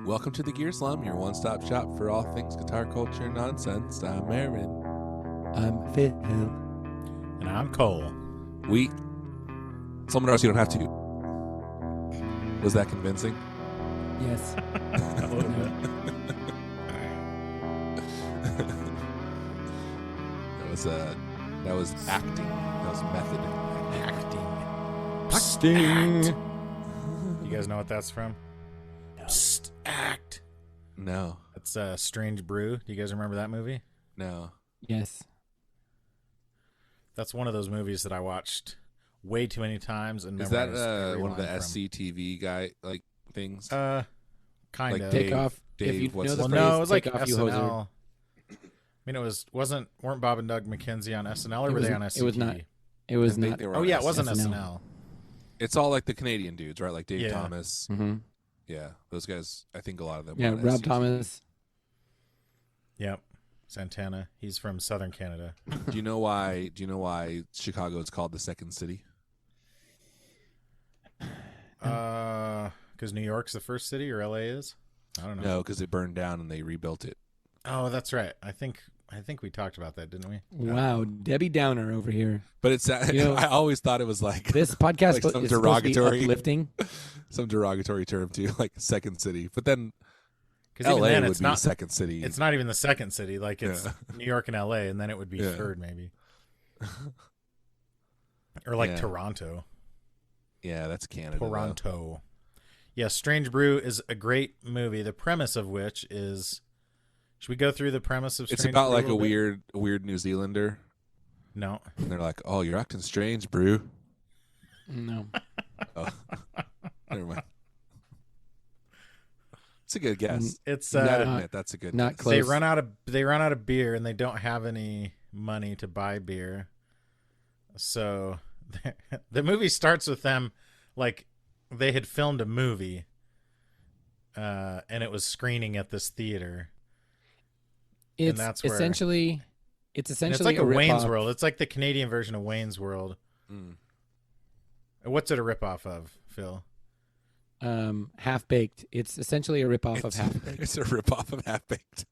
Welcome to the Gear Slum, your one-stop shop for all things guitar culture nonsense. I'm Aaron. I'm Phil. And I'm Cole. Someone else you don't have to. Was that convincing? Yes. A little bit. That was acting. That was method. Acting. You guys know what that's from? No. Psst, act. No. That's Strange Brew. Do you guys remember that movie? No. Yes. That's one of those movies that I watched way too many times and Is memorized that every one of the line from. SCTV guy things? Kind Like of. Take off. Dave, if you what's know his the Well, phrase, no, it was like take off, you hoser. SNL. I mean, weren't Bob and Doug McKenzie on SNL or It were they was- on SCTV? it was not. It was I think not. they were Oh on yeah, it wasn't SNL. SNL. It's all like the Canadian dudes, right? Like Dave Yeah. Thomas. Mm-hmm. Yeah, those guys. I think a lot of them. Yeah, were on Rob SCTV. Thomas. Yep. Santana. He's from Southern Canada. Do you know why Chicago is called the Second City? Because New York's the first city or LA is? I don't know. No, because it burned down and they rebuilt it. Oh, that's right. I think we talked about that, didn't we? Wow, Debbie Downer over here. But it's You know, I always thought it was like This podcast Like some is supposed to be derogatory. uplifting. some derogatory term too, like Second City. But then Because even LA then, would it's be not. Second City. It's not even the second city. Like it's Yeah. New York and LA, and then it would be Yeah. third, maybe. Or like Yeah. Toronto. Yeah, that's Canada. though. Toronto. Yeah, Strange Brew is a great movie. The premise of which is, should we go through the premise of? It's Strange about Brew like a little bit? weird New Zealander, No. and they're like, "Oh, you're acting strange, brew." No. Oh, never mind. It's a good guess. It's You gotta not- admit, that's a good not guess. close. they run out of beer and they don't have any money to buy beer. So the movie starts with them like they had filmed a movie and it was screening at this theater. It's that's where- essentially. It's And essentially it's like a rip-off. Wayne's World. It's like the Canadian version of Wayne's World. Mm. What's it a ripoff of, Phil? Half Baked. It's essentially a ripoff of Half Baked. It's a ripoff of Half Baked.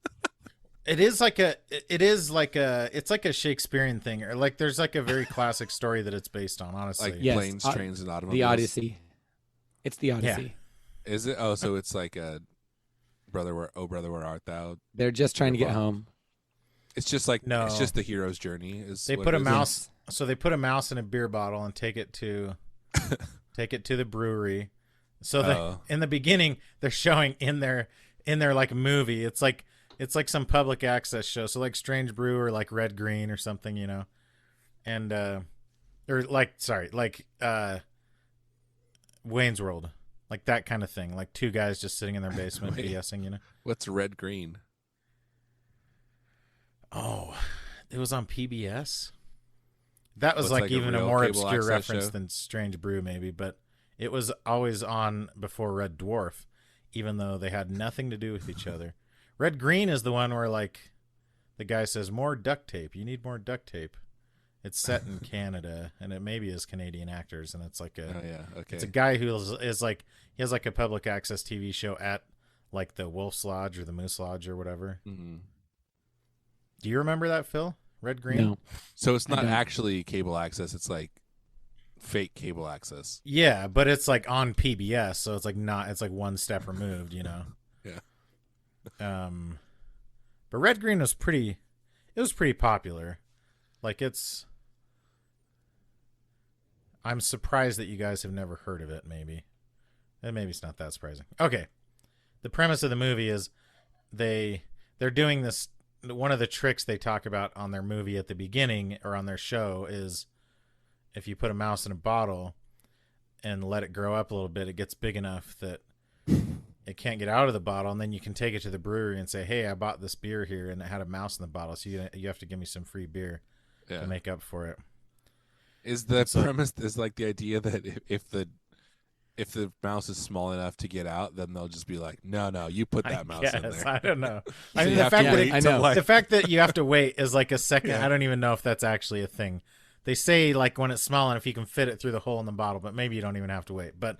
It's like a Shakespearean thing, or like there's like a very classic story that it's based on, honestly. Like Yes, planes, trains, and automobiles. The Odyssey. It's the Odyssey. Is it? Oh, so it's like a brother, where art thou? They're just trying to get Ripoff. home. It's just like No. It's just the hero's journey. Is They what put it a is? mouse, so they put a mouse in a beer bottle and take it to the brewery. So Oh. in the beginning, they're showing in their like movie. It's like some public access show. So like Strange Brew or like Red Green or something, you know, and Wayne's World, like that kind of thing. Like two guys just sitting in their basement Wait. BSing, you know. What's red green? Oh, it was on PBS. That was What's like like a even a real more cable obscure access reference show? than Strange Brew, maybe, but it was always on before Red Dwarf, even though they had nothing to do with each other. Red Green is the one where like the guy says, "More duct tape. You need more duct tape." It's set in Canada, and it maybe is Canadian actors, and it's like Oh yeah, okay. it's a guy who is like he has like a public access TV show at like the Wolf's Lodge or the Moose Lodge or whatever. Mhm. Do you remember that, Phil? Red Green? No. So it's I not don't. actually cable access. It's like fake cable access. Yeah, but it's like on PBS, so it's like not. It's like one step removed, you know. Yeah. But Red Green was pretty. It was pretty popular. Like it's. I'm surprised that you guys have never heard of it. Maybe, and maybe it's not that surprising. Okay, the premise of the movie is they're doing this. One of the tricks they talk about on their movie at the beginning or on their show is if you put a mouse in a bottle and let it grow up a little bit, it gets big enough that it can't get out of the bottle, and then you can take it to the brewery and say, "Hey, I bought this beer here, and it had a mouse in the bottle, so you have to give me some free beer Yeah. to make up for it." Is the So- premise is like the idea that if the mouse is small enough to get out, then they'll just be like, no, you put that mouse in there. I don't know. So I mean, you the have to fact that wait I till, know. like- the fact that you have to wait is like a second. Yeah. I don't even know if that's actually a thing. They say like when it's small enough, you can fit it through the hole in the bottle, but maybe you don't even have to wait. But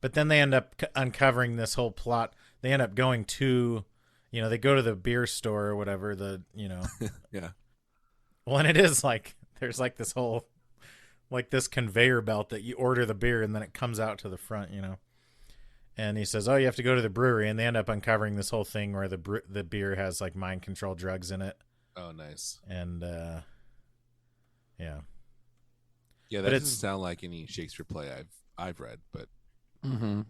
But then they end up uncovering this whole plot. They end up going to, they go to the beer store or whatever. Yeah. Well, and it is like there's like this whole, like this conveyor belt that you order the beer and then it comes out to the front. And he says, "Oh, you have to go to the brewery," and they end up uncovering this whole thing where the beer has like mind control drugs in it. Oh, nice. And yeah. Yeah, that doesn't sound like any Shakespeare play I've read, but Mm-hmm.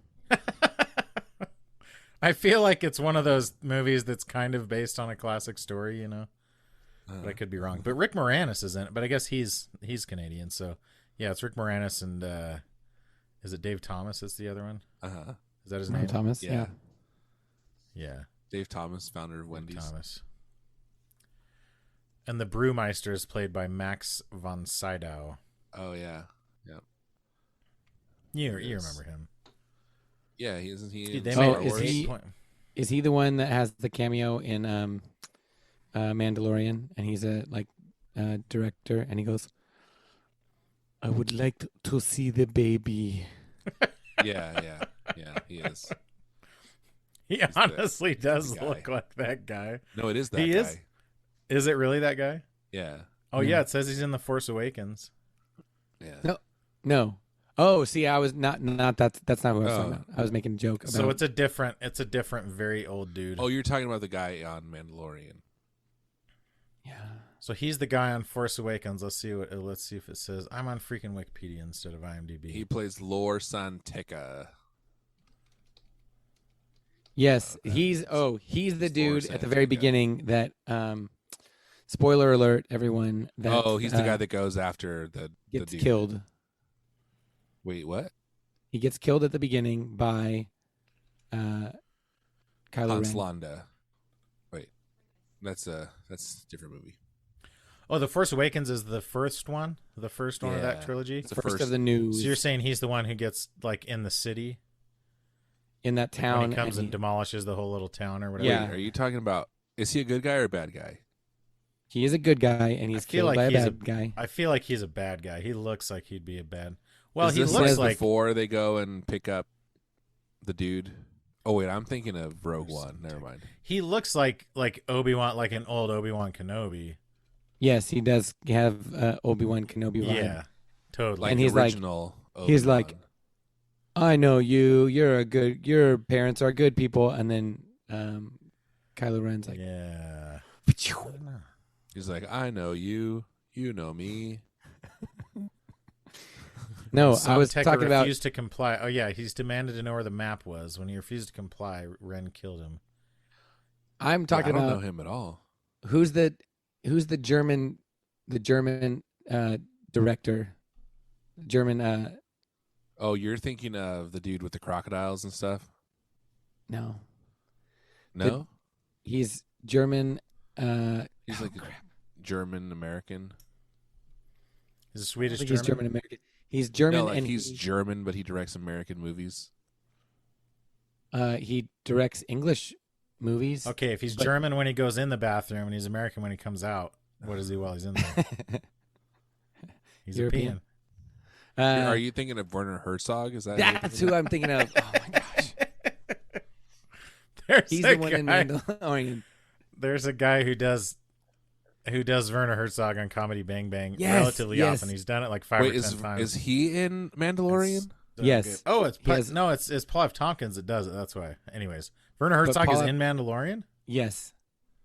I feel like it's one of those movies that's kind of based on a classic story, but I could be wrong. But Rick Moranis is in it, but I guess he's Canadian, so yeah, it's Rick Moranis and is it Dave Thomas? Is the other one? Is that his name? Thomas. Yeah. Yeah. Dave Thomas, founder of Wendy's. Thomas. And the brewmeister is played by Max von Sydow. Oh yeah. Yep. You remember him? Yeah, isn't he? Dude, is he the one that has the cameo in Mandalorian? And he's a director, and he goes, "I would like to see the baby." Yeah, he is. He honestly does look like that guy. No, it is that guy. Is it really that guy? Yeah. Oh yeah, it says he's in The Force Awakens. Yeah. No. Oh, see, I was not that's not what I was talking about. I was making a joke about. So it's a different very old dude. Oh, you're talking about the guy on Mandalorian. Yeah. So he's the guy on Force Awakens. Let's see if it says. I'm on freaking Wikipedia instead of IMDb. He plays Lor San Tekka. Yes, he's the dude at the very beginning that spoiler alert, everyone, that he's the guy that goes after the gets dude. killed. Wait, what? He gets killed at the beginning by Kylo Hans Ren. Landa. Wait. That's a different movie. Oh, The Force Awakens is the first one? The first one of that trilogy? It's the first of the news. So you're saying he's the one who gets like in the city? In that town. When he comes and demolishes the whole little town or whatever? Yeah. Wait, are you talking about, is he a good guy or a bad guy? He is a good guy, and he's killed by a bad guy. I feel like he's a bad guy. He looks like he'd be a bad... Well, he looks like before they go and pick up the dude. Oh wait, I'm thinking of Rogue One. Never mind. He looks like Obi-Wan, like an old Obi-Wan Kenobi. Yes, he does have Obi-Wan Kenobi vibe. Yeah, totally. Like and he's original like, he's like, "I know you. Your parents are good people." And then Kylo Ren's like, "Yeah." He's like, "I know you. You know me." No, I was talking about. Refused to comply. Oh yeah, he's demanded to know where the map was. When he refused to comply, Ren killed him. I'm talking about. I don't know him at all. Who's the German director? German. Oh, you're thinking of the dude with the crocodiles and stuff? No. No. He's German. He's like German American. He's a Swedish. He's German American. He's German, no, like and he's German, but he directs American movies. He directs English movies. Okay, if he's German when he goes in the bathroom and he's American when he comes out, what is he while he's in there? He's European. Are you thinking of Werner Herzog? Is that? That's who I'm thinking of. Oh my gosh. He's the one in Mandalorian. There's a guy who does Werner Herzog on Comedy Bang Bang relatively often. He's done it like 5 or 10 times. Is he in Mandalorian? Yes. Good. Oh, it's Paul F. Tompkins that does it. That's why. Anyways, Werner Herzog is in Mandalorian? Yes.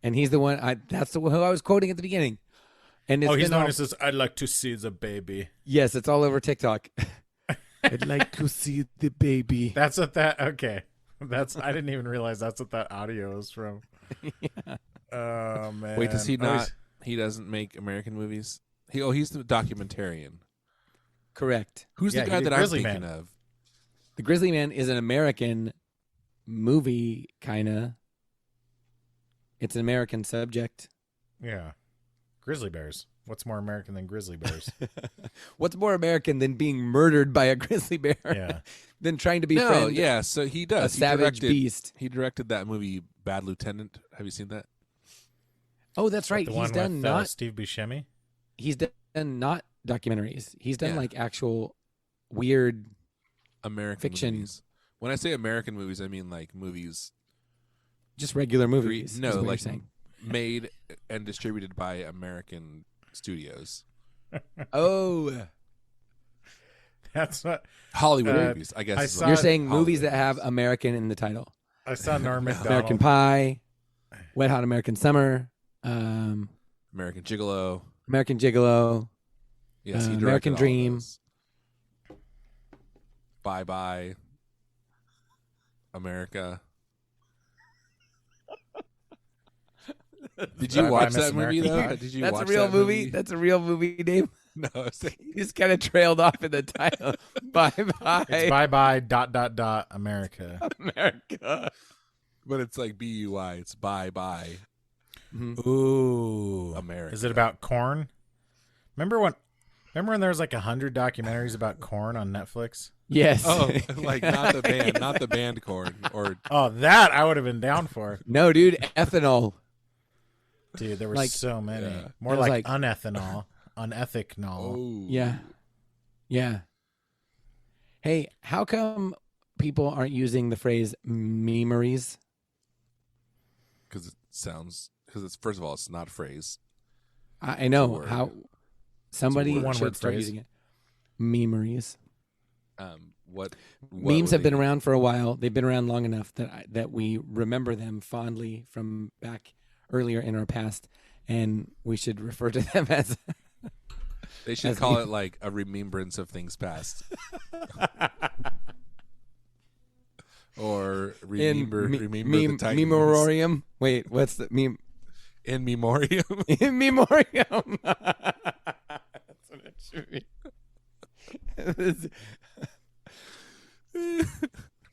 And he's the one that's who I was quoting at the beginning. And he's the one who says, "I'd like to see the baby." Yes, it's all over TikTok. I'd like to see the baby. That's what that okay. I didn't even realize that's what that audio is from. Yeah. Oh man. Wait, does he not? He doesn't make American movies. He's the documentarian. Correct. Who's the guy that I'm thinking of? The Grizzly Man is an American movie, kinda. It's an American subject. Yeah. Grizzly bears. What's more American than grizzly bears? What's more American than being murdered by a grizzly bear? Yeah. Than trying to befriend so he does. A savage beast. He directed that movie Bad Lieutenant. Have you seen that? Oh, that's right. He's done not Steve Buscemi. He's done not documentaries. He's done like actual weird American fiction. movies. When I say American movies, I mean like movies Just regular movies. is no, what you're like saying. made and distributed by American studios. Oh, That's what Hollywood movies, I guess. I is saw- what you're I'm saying Hollywood movies that have movies. American in the title. I saw. Norm Macdonald. American Pie, Wet Hot American Summer, American Gigolo. American Gigolo, Yes, he directed American all of Dream. those. Bye Bye, America. Did you Bye Bye, watch Miss that movie America. though? Did you That's watch a real that movie. That's a real movie name. No, it's You just kind of trailed off in the title. Bye bye. It's bye bye ... America. America. but it's like BUI. It's Bye Bye Ooh, America. Is it about corn? Remember when there was like 100 documentaries about corn on Netflix? Yes. Oh, like not the band, not the band corn, or Oh, that I would have been down for. No, dude. Ethanol. Dude, there were Like- so many. Yeah. More It was like, like- unethanol, unethical. oh, Yeah. Yeah. Hey, how come people aren't using the phrase memories? because it sounds because it's first of all it's not a phrase. I know word. how somebody word. One should word start phrase. using it. Memories. What Memes would have been they- around for a while. They've been around long enough that we remember them fondly from back earlier in our past, and we should refer to them as. They should as call meme- it like a remembrance of things past, or remember the Titans. memoriam. Wait, what's the meme? In memoriam. In memoriam. That's what it should be.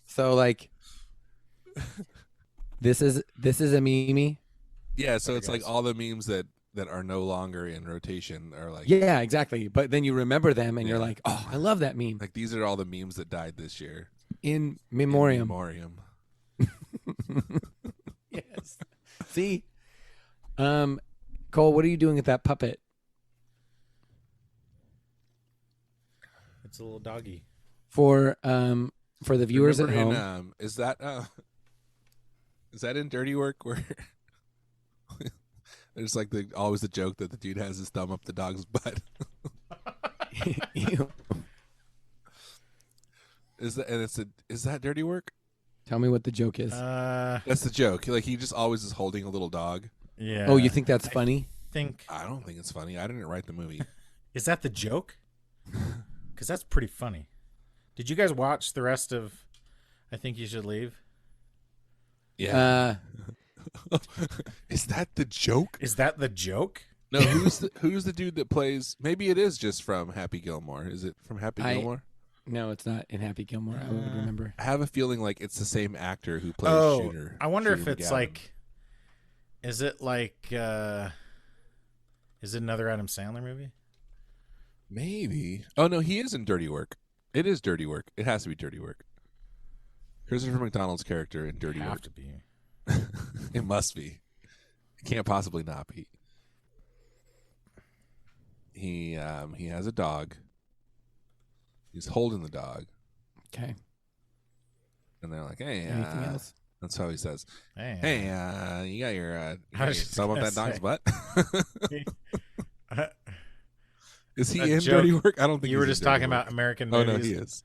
So like, this is a meme. Yeah, so Okay, it's like guys. all the memes that are no longer in rotation are like Yeah, exactly. But then you remember them, and you're Yeah. like, oh, I love that meme. like these are all the memes that died this year. In In memoriam. memoriam. Yes. See, Cole, what are you doing with that puppet? It's a little doggy. For the viewers at Remember home, in, is that in Dirty Work where there's like always the joke that the dude has his thumb up the dog's butt. Ew. Is that Dirty Work? Tell me what the joke is. That's the joke. Like he just always is holding a little dog. Yeah. Oh, you think that's funny? I don't think it's funny. I didn't write the movie. Is that the joke? Because that's pretty funny. Did you guys watch the rest of I Think You Should Leave? Yeah. Is that the joke? Is that the joke? No, who's the dude that plays? Maybe it is just from Happy Gilmore. Is it from Happy Gilmore? No, it's not in Happy Gilmore. I would remember. I have a feeling like it's the same actor who plays Oh, Shooter. I wonder Shooter if it's McGavin. like, is it another Adam Sandler movie? Maybe. Oh no, he is in Dirty Work. It is Dirty Work. It has to be Dirty Work. Christopher McDonald's character in Dirty Have Work. to be. It must be. It can't possibly not be. He has a dog. He's holding the dog, Okay. and they're like, "Hey, Anything else? That's how he says. Hey, Hey, you got your I your was just thumb up gonna that dog's say. butt? Is he A in joke. Dirty Work? I don't think You were he's in just Dirty talking Work. about American Oh movies. no, he is.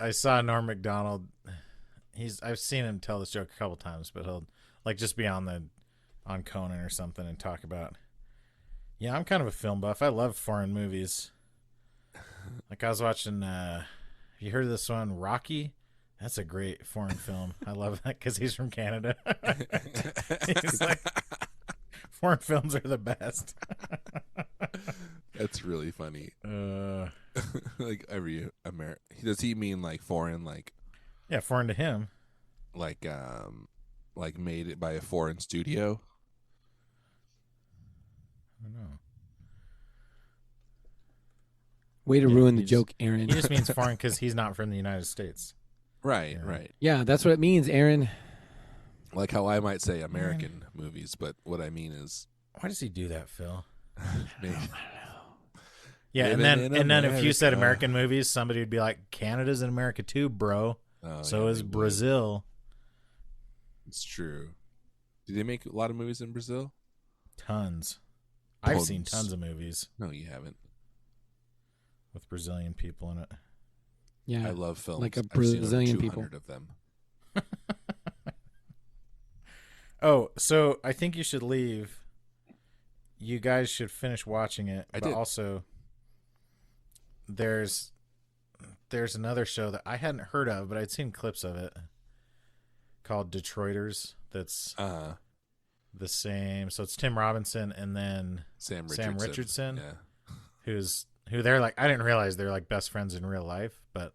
I saw Norm Macdonald. I've seen him tell this joke a couple times, but he'll like just be on Conan or something and talk about. Yeah, I'm kind of a film buff. I love foreign movies. Like I was watching. Have you heard of this one, Rocky? That's a great foreign film. I love that because he's from Canada. He's like, foreign films are the best. That's really funny. Uh, Like every does he mean like foreign, like yeah, foreign to him. like made it by a foreign studio? I don't know. Way to Yeah, ruin the he just- joke, Aaron. He just means foreign because he's not from the United States. Right, Yeah. right. Yeah, that's what it means, Aaron. Like how I might say American movies, but what I mean is Why does he do that, Phil? maybe, Yeah, Living and in then if you said America. American movies, somebody would be like, "Canada's in America too, bro." Oh, So yeah, is they would. Brazil. It's true. Do they make a lot of movies in Brazil? Tons. I've Tons. seen tons of movies No, you haven't. with Brazilian people in it. Yeah. I love films. Like a I've seen over Brazilian 200 people. of them. Oh, so I think you should leave. You guys should finish watching it. I but did. Also, there's another show that I hadn't heard of, but I'd seen clips of it, called Detroiters. That's the same. So it's Tim Robinson and then Sam Richardson. Yeah. Who they're like. I didn't realize they're like best friends in real life, but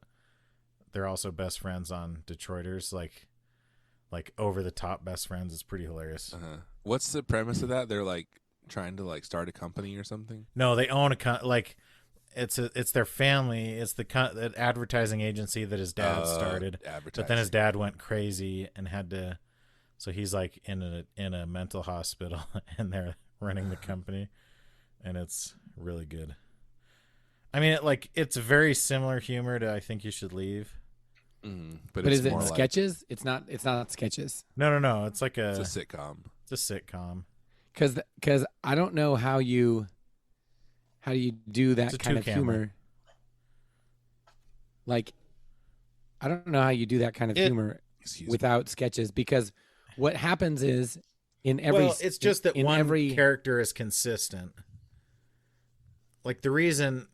they're also best friends on Detroiters. Like over the top best friends. It's pretty hilarious. What's the premise of that? They're like trying to like start a company or something. No, they own it's their family. It's the advertising agency that his dad started. But then his dad went crazy and had to. So he's like in a mental hospital, and they're running the company, and it's really good. I mean, it's very similar humor to I Think You Should Leave. But is it's it more like, sketches? It's not sketches. No. It's like it's a sitcom. It's a sitcom. Because I don't know how you do that kind of humor. Like, I don't know how you do that kind of humor without sketches, because what happens is it's just that one character is consistent. Like the reason,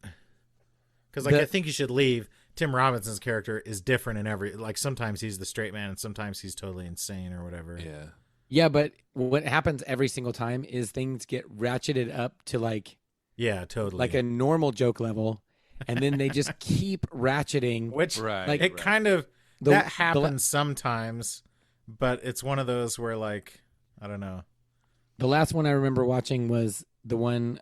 because I Think You Should Leave. Tim Robinson's character is different in every. Like sometimes he's the straight man, and sometimes he's totally insane or whatever. Yeah. Yeah, but what happens every single time is things get ratcheted up to totally like a normal joke level, and then they just keep ratcheting. Which like kind of that happens sometimes, but it's one of those where I don't know. The last one I remember watching was the one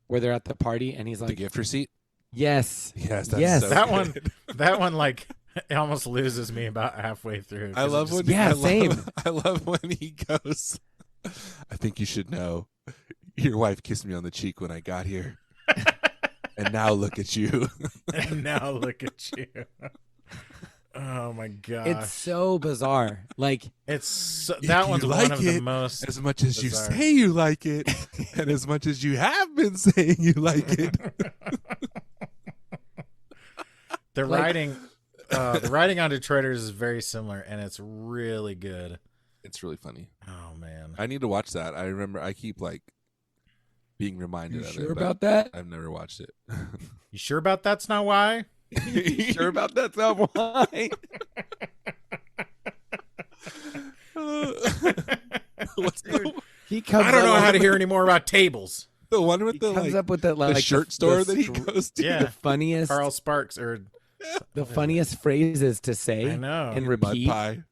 where they're at the party and he's like, the gift receipt. Yes. Yes. So that good. That one it almost loses me about halfway through. I love when same. I love when he goes, I think you should know your wife kissed me on the cheek when I got here. And now look at you. And now look at you. Oh my god. It's so bizarre. Like that one's one of the most as much as bizarre. you say you like it and as much as you have been saying you like it. The writing on Detroiters is very similar, and it's really good. It's really funny. Oh man, I need to watch that. I remember I keep being reminded of it. Sure about that? I've never watched it. You sure about that's not why? You sure about that's not why? What's He comes I don't know up how to with- hear any more about tables. the one with He the comes up with that the like shirt store that he goes to? Yeah, the funniest Carl Sparks or the funniest phrases to say I know. and Mud repeat. pie.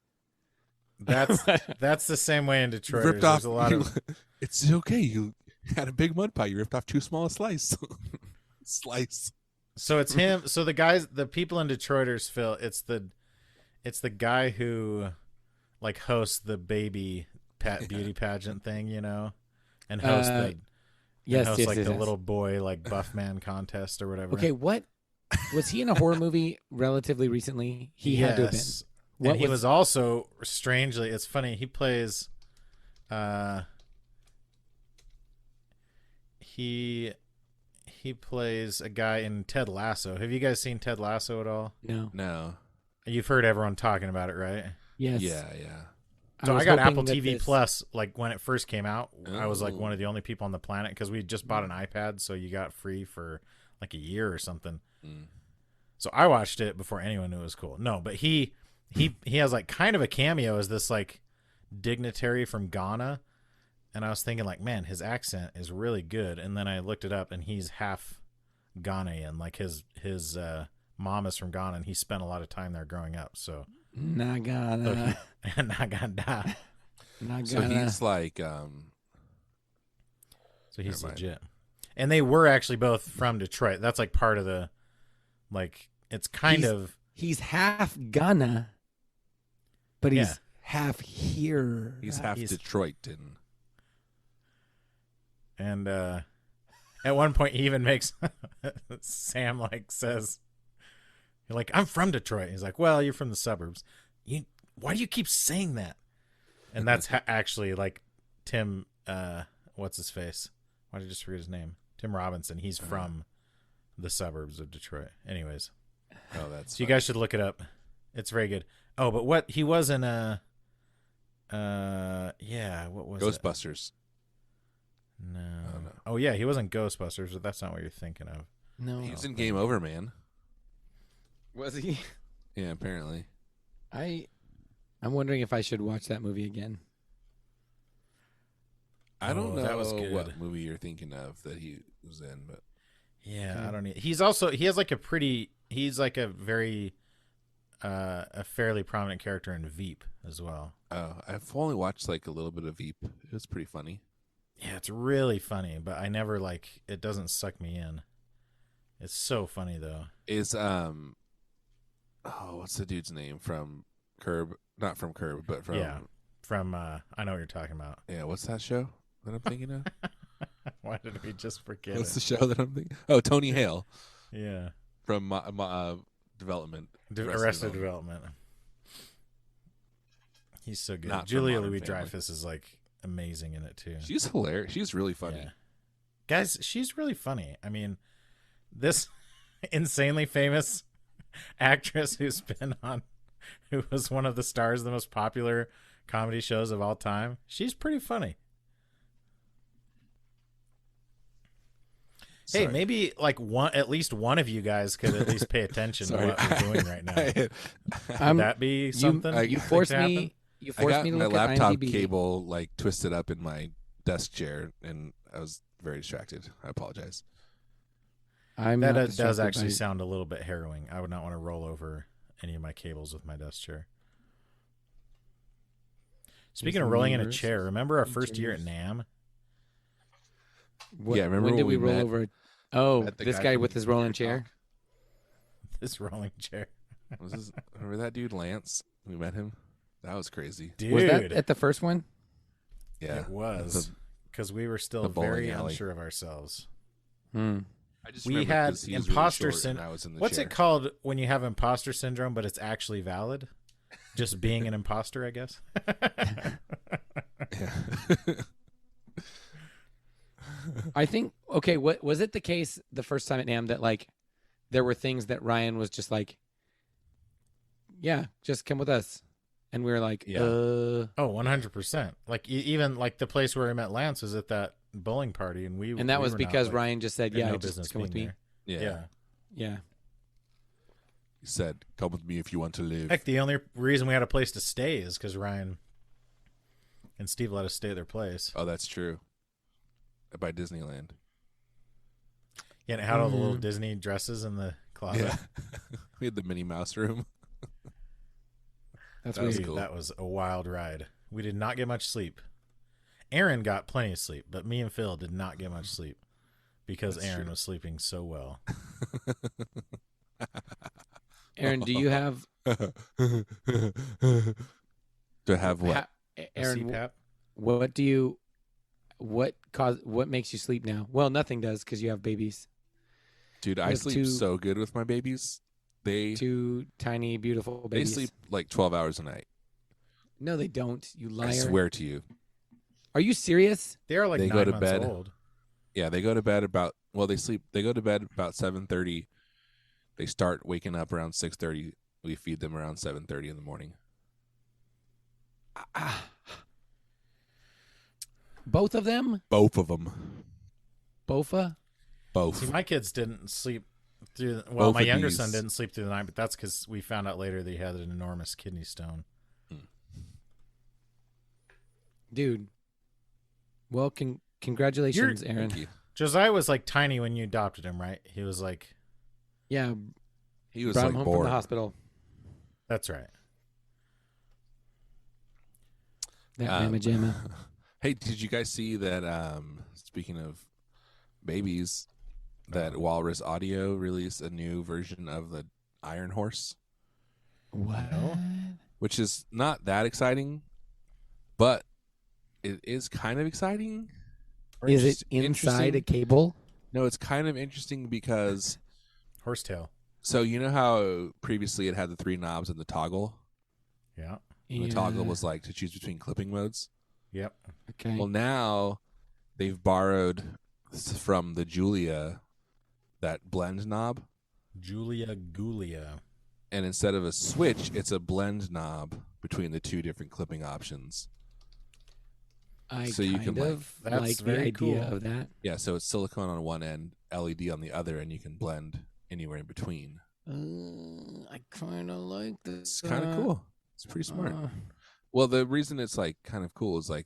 That's the same way in Detroit. Ripped off. There's a lot of It's okay. You had a big mud pie. You ripped off too small a slice. So it's him. So the people in Detroiters, Phil, it's the guy who hosts the baby beauty pageant thing, and hosts Yes, the yes. little boy buff man contest or whatever. Okay, what was he in a horror movie relatively recently? He had to have been. What And he was also strangely. It's funny. He plays. He plays a guy in Ted Lasso. Have you guys seen Ted Lasso at all? No. You've heard everyone talking about it, right? Yes. Yeah. So was I got hoping Apple that TV this- Plus when it first came out. I was Oh. one of the only people on the planet because we just bought an iPad, so you got free for a year or something. Mm. So I watched it before anyone knew it was cool. No, but he has kind of a cameo as this dignitary from Ghana, and I was thinking man, his accent is really good. And then I looked it up, and he's half Ghanaian. His mom is from Ghana, and he spent a lot of time there growing up. So Nagana. Naganda. So he's So he's Never mind. legit. And they were actually both from Detroit. That's part of the it's kind of He's half Ghana, but he's Yeah. half here. he's half Detroit and and at one point he even makes Sam says You're like, I'm from Detroit. He's like, well, you're from the suburbs. Why do you keep saying that? And that's actually like Tim, what's his face? Why did I just forget his name? Tim Robinson. He's from the suburbs of Detroit. Anyways. Oh, that's so you guys should look it up. It's very good. Oh, but what he was in what was Ghostbusters. No. Oh, no. Oh yeah, he wasn't Ghostbusters, but that's not what you're thinking of. No. He was in Game Over, man. Was he? Yeah, apparently. I'm wondering if I should watch that movie again. I don't know that was good. what movie you're thinking of that he was in, but Yeah, I don't need. He's a very a fairly prominent character in Veep as well. oh, I've only watched like a little bit of Veep. It was pretty funny. Yeah, it's really funny, but I never it doesn't suck me in. It's so funny though. Is what's the dude's name from Curb? Not from Curb, but from I know what you're talking about. Yeah, what's that show that I'm thinking of? Why did we just forget What's it? the show that I'm thinking? Oh, Tony Hale Yeah. from Development. Arrested Development. He's so good. Not from Julia Modern Louis Family. Dreyfus is like amazing in it too. She's hilarious. She's really funny. Yeah. Guys, she's really funny. I mean, this insanely famous actress who was one of the stars of the most popular comedy shows of all time. She's pretty funny. Sorry. Hey, maybe at least one of you guys could at least pay attention to what we're doing right now. Would that be something? You forced me. You I forced got me to my look laptop at IMDb. cable like twisted up in my desk chair, and I was very distracted. I apologize. I'm That not does distracted actually by- sound a little bit harrowing. I would not want to roll over any of my cables with my desk chair. Speaking of rolling in a levers, chair, remember our first year at chairs. NAM? What- Yeah, remember when did when we we roll met- over? Oh, met the this guy guy from with his rolling chair. TikTok? This rolling chair. Remember that dude Lance? We met him. That was crazy. Dude, Was that at the first one? Yeah, it was. Because we were still the bowling very alley. unsure of ourselves. Hmm. I just We remember had 'cause he was imposter really short and syndrome. I was in the What's chair. it called when you have imposter syndrome, but it's actually valid? Just being an imposter, I guess. Yeah. I think. Okay, what was it the case the first time at NAM that like there were things that Ryan was just like, yeah, just come with us, and we were like, Yeah. Oh, 100%. Like even like the place where I met Lance was at that bowling party, and and that we was were because not, Ryan just said, had yeah, no just business come with me. being Yeah. there. Yeah. He said, "Come with me if you want to live." Heck, the only reason we had a place to stay is because Ryan and Steve let us stay at their place. Oh, that's true. By Disneyland. Yeah, and it had all the little Disney dresses in the closet. Yeah. We had the Minnie Mouse room. That's That was weird. cool. That was a wild ride. We did not get much sleep. Aaron got plenty of sleep, but me and Phil did not get much sleep because That's Aaron true. was sleeping so well. Aaron, do you have To have what? A Aaron, CPAP? what makes you sleep now? Well, nothing does because you have babies. Dude, you I have sleep two- so good with my babies. They Two tiny, beautiful they babies. sleep like 12 hours a night. No, they don't. You liar. I swear to you. Are you serious? They are like They 9 go to months bed. old. Yeah, they go to bed about they go to bed about 7:30. They start waking up around 6:30. We feed them around 7:30 in the morning. Both of them? Both of them. Bofa? Both. See, my kids didn't sleep through. Both My of younger these- son didn't sleep through the night, but that's because we found out later that he had an enormous kidney stone. Dude. Well, congratulations, Aaron. Thank you. Josiah was like tiny when you adopted him, right? He was like, Yeah, He was brought like him home from born. the hospital. that's right. That Um, mamma jamma. Hey, did you guys see that? Speaking of babies, that Walrus Audio released a new version of the Iron Horse, What? which is not that exciting, but it is kind of exciting. Or Is just it inside a interesting. cable? No, it's kind of interesting because Horsetail. So you know how previously it had the 3 knobs and the toggle? Yeah. And the toggle was like to choose between clipping modes. Yep. Okay. Well, now they've borrowed from the Julia that blend knob. Julia. And instead of a switch, it's a blend knob between the 2 different clipping options. I so you kind can, of that's like the very idea cool. of that. Yeah, so it's silicone on one end, LED on the other, and you can blend anywhere in between. I kind of like this. It's kind of cool. It's pretty smart. Well, the reason it's like kind of cool is like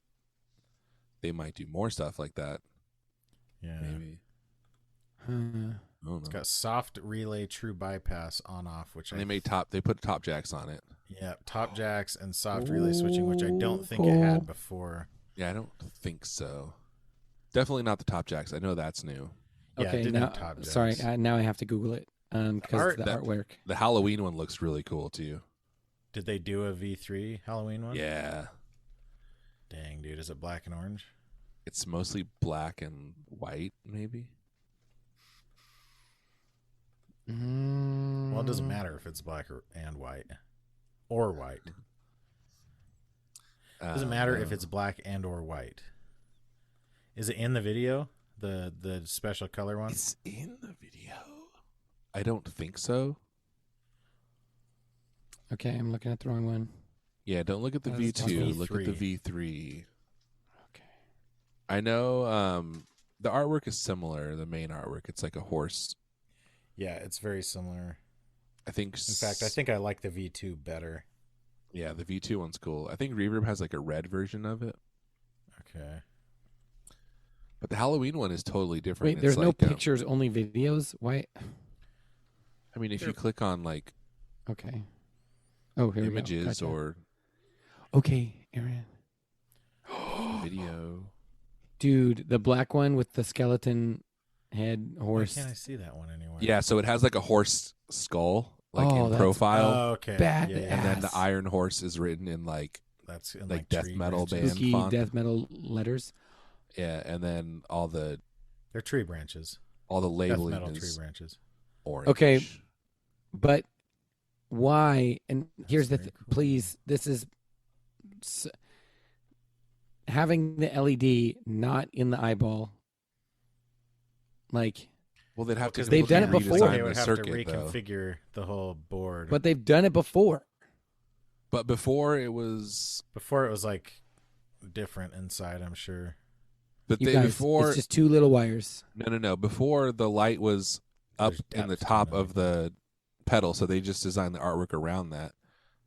they might do more stuff like that. Yeah. Maybe. Huh. I don't know. It's got soft relay true bypass on off, which And they put top jacks on it. Yeah, top jacks and soft relay switching, which I don't think it had before. Yeah, I don't think so. Definitely not the top jacks. I know that's new. Yeah, it Okay, didn't now have top jacks. sorry, now I have to Google it because of the that- artwork. The Halloween one looks really cool too. Did they do a V3 Halloween one? Yeah. Dang, dude, is it black and orange? It's mostly black and white, maybe. Well, it doesn't matter if it's black and white. Or white. It doesn't matter if it's black and or white. Is it in the video? The special color one? It's in the video. I don't think so. Okay, I'm looking at the wrong one. Yeah, don't look at the That is V2. Look at the V3. V3. Okay. I know the artwork is similar, the main artwork. It's like a horse. Yeah, it's very similar. I think. In fact, I think I like the V2 better. Yeah, the V2 one's cool. I think Reverb has like a red version of it. Okay. But the Halloween one is totally different. Wait, there's It's no like, pictures, only videos? Why? I mean, if you click on like Okay. Oh, here images we go. Gotcha. or Okay, Aaron. video. Dude, the black one with the skeleton head Why horse. can't I see that one anywhere? Yeah, so it has like a horse skull, like Oh, in that's profile, Oh, okay. Bad Yeah, and then the ass. iron horse is written in like That's in like death tree metal branches. band. Spooky font. death metal letters. yeah, and then all the They're tree branches. Death labeling metal tree is branches. orange. Okay. But why? And here's the very cool. please. This is having the LED not in the eyeball. Like, Well, they'd have to. Because They've done it redesign before. They the would have circuit, to though. reconfigure the whole board. but they've done it before. But before it was, before it was like different inside, I'm sure. but You they guys, before it's just 2 little wires. no. Before the light was up There's in the depth top to it. of the pedal, so they just designed the artwork around that.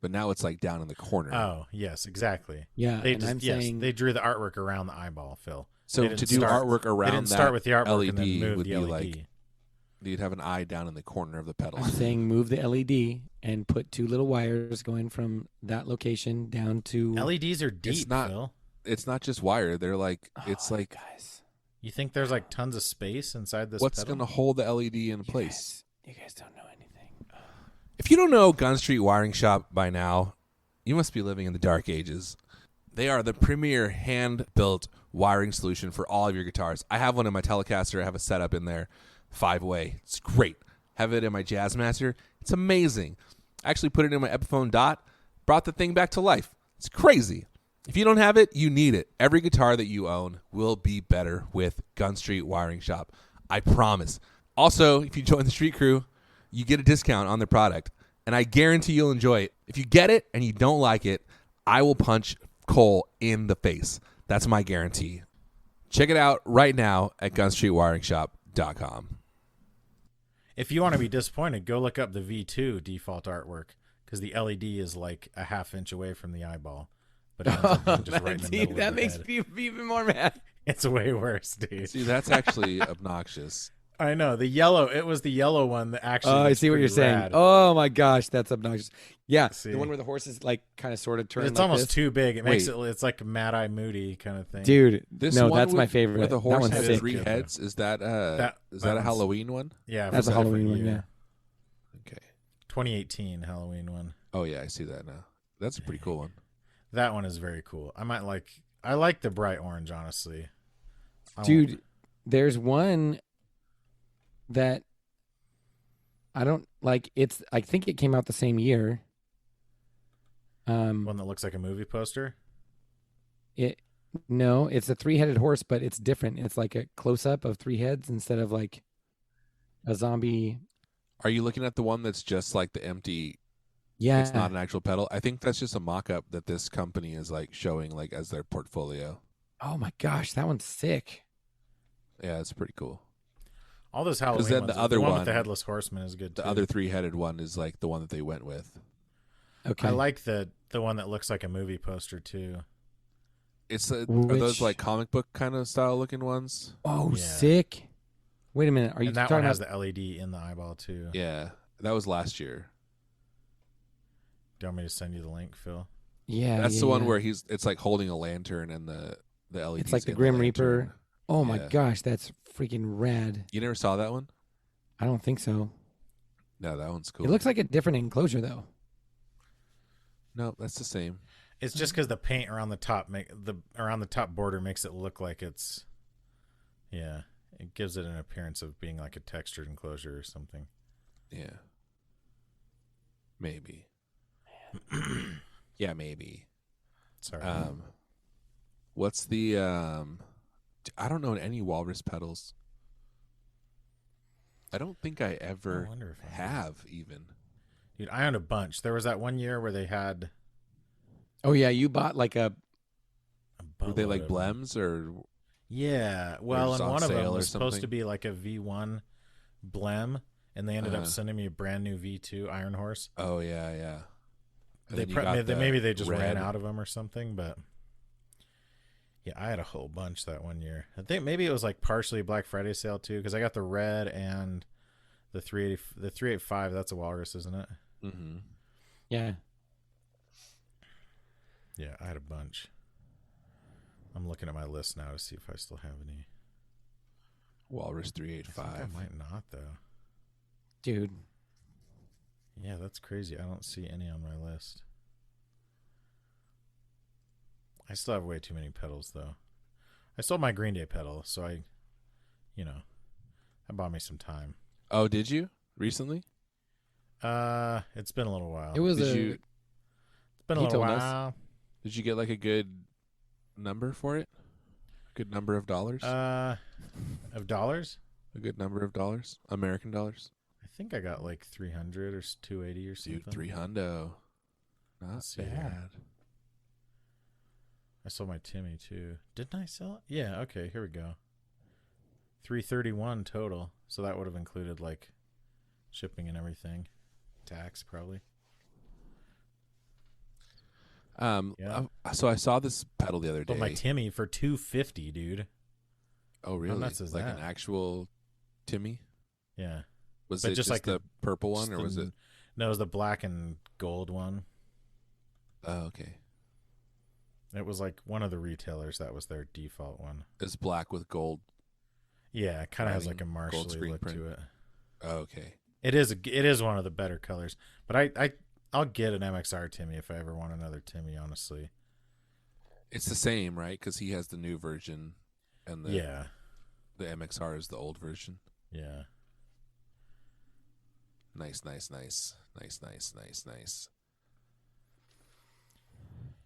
But now it's like down in the corner. Oh, yes, exactly. Yeah, They and just I'm yes, saying they drew the artwork around the eyeball, Phil. so they to didn't do start- artwork They around didn't that start with the artwork LED and then move would the be LED. like you'd have an eye down in the corner of the pedal. I'm saying move the LED and put 2 little wires going from that location down to LEDs are deep, not- Phil. It's not just wire. They're like it's Oh, like guys. You think there's like tons of space inside this what's pedal? going to hold the LED in place. You guys don't know anything. If you don't know Gun Street Wiring Shop by now, you must be living in the dark ages. They are the premier hand-built wiring solution for all of your guitars. I have one in my Telecaster. I have a setup in there, 5-way. It's great. Have it in my Jazzmaster. It's amazing. I actually put it in my Epiphone Dot. Brought the thing back to life. It's crazy. If you don't have it, you need it. Every guitar that you own will be better with Gun Street Wiring Shop. I promise. Also, if you join the Street Crew, you get a discount on the product, and I guarantee you'll enjoy it. If you get it and you don't like it, I will punch Cole in the face. That's my guarantee. Check it out right now at gunstreetwiringshop.com. If you want to be disappointed, go look up the V2 default artwork because the LED is like a half inch away from the eyeball. But it ends up being just right in the middle that of the makes head. me even more mad. It's way worse, dude. See, that's actually obnoxious. I know. The yellow, it was the yellow one that actually Oh, I looks see what pretty you're saying. rad. Oh my gosh, that's obnoxious. Yeah, See. the one where the horses like kind of sort of turn. It's like almost this. too big. It makes Wait. it's like Mad Eye Moody kind of thing. Dude, This no, one that's my with- favorite. With a That horse one's has sick. 3 Good. heads. Is that That a one's- Halloween one? Yeah, That's for a Halloween different one, year. yeah. Okay. 2018 Halloween one. Oh yeah, I see that now. That's a pretty cool one. That one is very cool. I like the bright orange, honestly. Dude, there's one that I don't like it's. I think it came out the same year. One that looks like a movie poster. It no, it's a three-headed horse, but it's different. It's like a close-up of three heads instead of like a zombie. Are you looking at the one that's just like the empty? It's Yeah. not an actual pedal. I think that's just a mock-up that this company is like showing like as their portfolio. Oh my gosh, that one's sick. Yeah, it's pretty cool. All those Halloween then ones. the other one one- with the headless horseman is good too. The other three-headed one is like the one that they went with. Okay. I like the one that looks like a movie poster too. It's are Which- those like comic book kind of style looking ones? Oh, Yeah. sick. Wait a minute. Are you And that talking one about? has the LED in the eyeball too. Yeah, that was last year. Do you want me to send you the link, Phil? Yeah. That's yeah, the one yeah. where it's like holding a lantern and the LEDs. It's like the in Grim lantern. Reaper. Oh my Yeah. gosh, that's freaking rad. You never saw that one? I don't think so. No, that one's cool. It looks like a different enclosure though. No, that's the same. It's just because the paint around the top border makes it look like it's, yeah, it gives it an appearance of being like a textured enclosure or something. Yeah. Maybe. Yeah, maybe. Sorry. What's the I don't know any walrus pedals. I don't think I ever wonder if I do. have even. Dude, I owned a bunch. There was that one year where they had Oh yeah, you bought like a. Were they boatload like of them. blems or Yeah. Well, just and on one of them sale or was supposed to something? be like a V1 blem, and they ended up Uh-huh. sending me a brand new V2 Iron Horse. oh yeah, yeah. And They then you got the maybe they just ran red. out of them or something, but yeah, I had a whole bunch that one year. I think maybe it was like partially Black Friday sale too, because I got the red and the 385. That's a walrus, isn't it? Mm-hmm. Yeah. Yeah, I had a bunch. I'm looking at my list now to see if I still have any. Walrus I think 385. I might not though. Dude. Yeah, that's crazy. I don't see any on my list. I still have way too many pedals though. I sold my Green Day pedal, so I bought me some time. Oh, did you recently? It's been a little while. It was Did a. you It's been a he little told us. while. did you get like a good number for it? Good number of dollars? Of dollars? A good number of dollars? American dollars? I think I got like 300 or 280 or something. Dude, 300. Not Let's see. bad. I sold my Timmy too. Didn't I sell it? Yeah, okay, here we go. 331 total. So that would have included like shipping and everything. Tax probably. Yeah. So I saw this pedal the other day. Sold my Timmy for 250, dude. Oh, really? nuts is like that? an actual Timmy? Yeah. Was But it just just like the purple one, Just or was the- it? No, it was the black and gold one. Oh, okay. It was like one of the retailers that was their default one. It's black with gold. Yeah, it kind of has like a Gold martially screen look print. to it. Oh, okay. It is one of the better colors. But I'll get an MXR Timmy if I ever want another Timmy, honestly. It's the same, right? Because he has the new version, and the Yeah. the MXR is the old version. Yeah. Nice, nice, nice, nice, nice, nice, nice.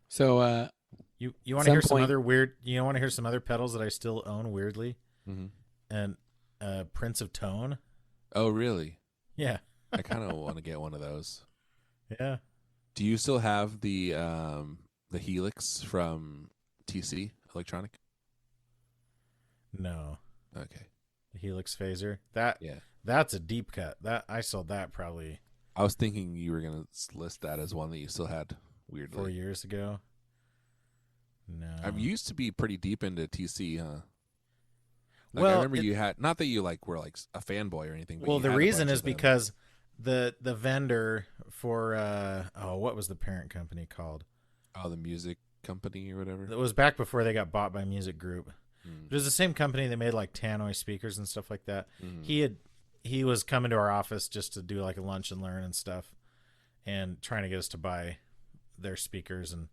So You want to Some hear some point- other weird you want to hear some other pedals that I still own weirdly? Mm-hmm. And Prince of Tone? Oh, really? Yeah. I kind of want to get one of those. Yeah. Do you still have the Helix from TC Electronic? No. Okay. The Helix Phaser. Yeah. That's a deep cut. That I sold that probably I was thinking you were gonna list that as one that you still had. 4 Weirdly, years ago. No. I used to be pretty deep into TC, huh? Like, Well, I remember it- you had not that you like were like a fanboy or anything. But Well, you the had a reason bunch is of them. because the vendor for what was the parent company called? the music company or whatever. It was back before they got bought by Music Group. Mm. It was the same company that made like Tannoy speakers and stuff like that. Mm. He was coming to our office just to do like a lunch and learn and stuff, and trying to get us to buy their speakers. And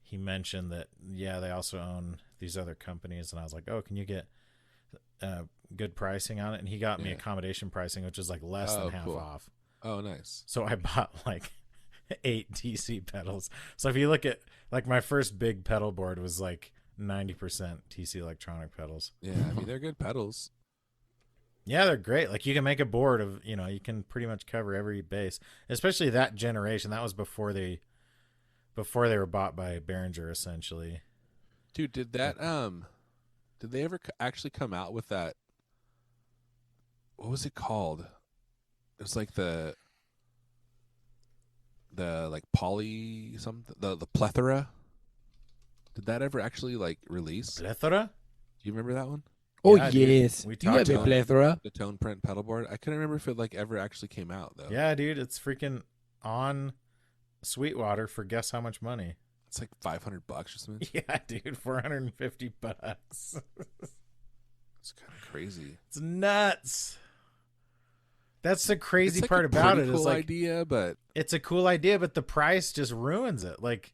he mentioned that they also own these other companies, and I was like, oh, can you get good pricing on it, and he got me Yeah. accommodation pricing, which is like less Oh, than half cool. off. Oh, nice. So I bought like 8 TC pedals. So if you look at like my first big pedal board was like 90% TC electronic pedals. Yeah, I mean they're good pedals. Yeah, they're great. Like you can make a board of, you can pretty much cover every bass, especially that generation. That was before they were bought by Behringer, essentially. Dude, did they ever actually come out with that? What was it called? It was like the like poly something, the plethora. Did that ever actually like release? Do Plethora? you remember that one? Oh, Yeah, dude. yes. We You talked have a about it. plethora. The tone print pedal board. I couldn't remember if it like ever actually came out though. Yeah, dude, it's freaking on Sweetwater for guess how much money? It's like $500 or something. Yeah, dude, $450. It's kind of crazy. It's nuts. That's the crazy It's like part a about pretty it. cool Is like idea, but it's a cool idea, but the price just ruins it. Like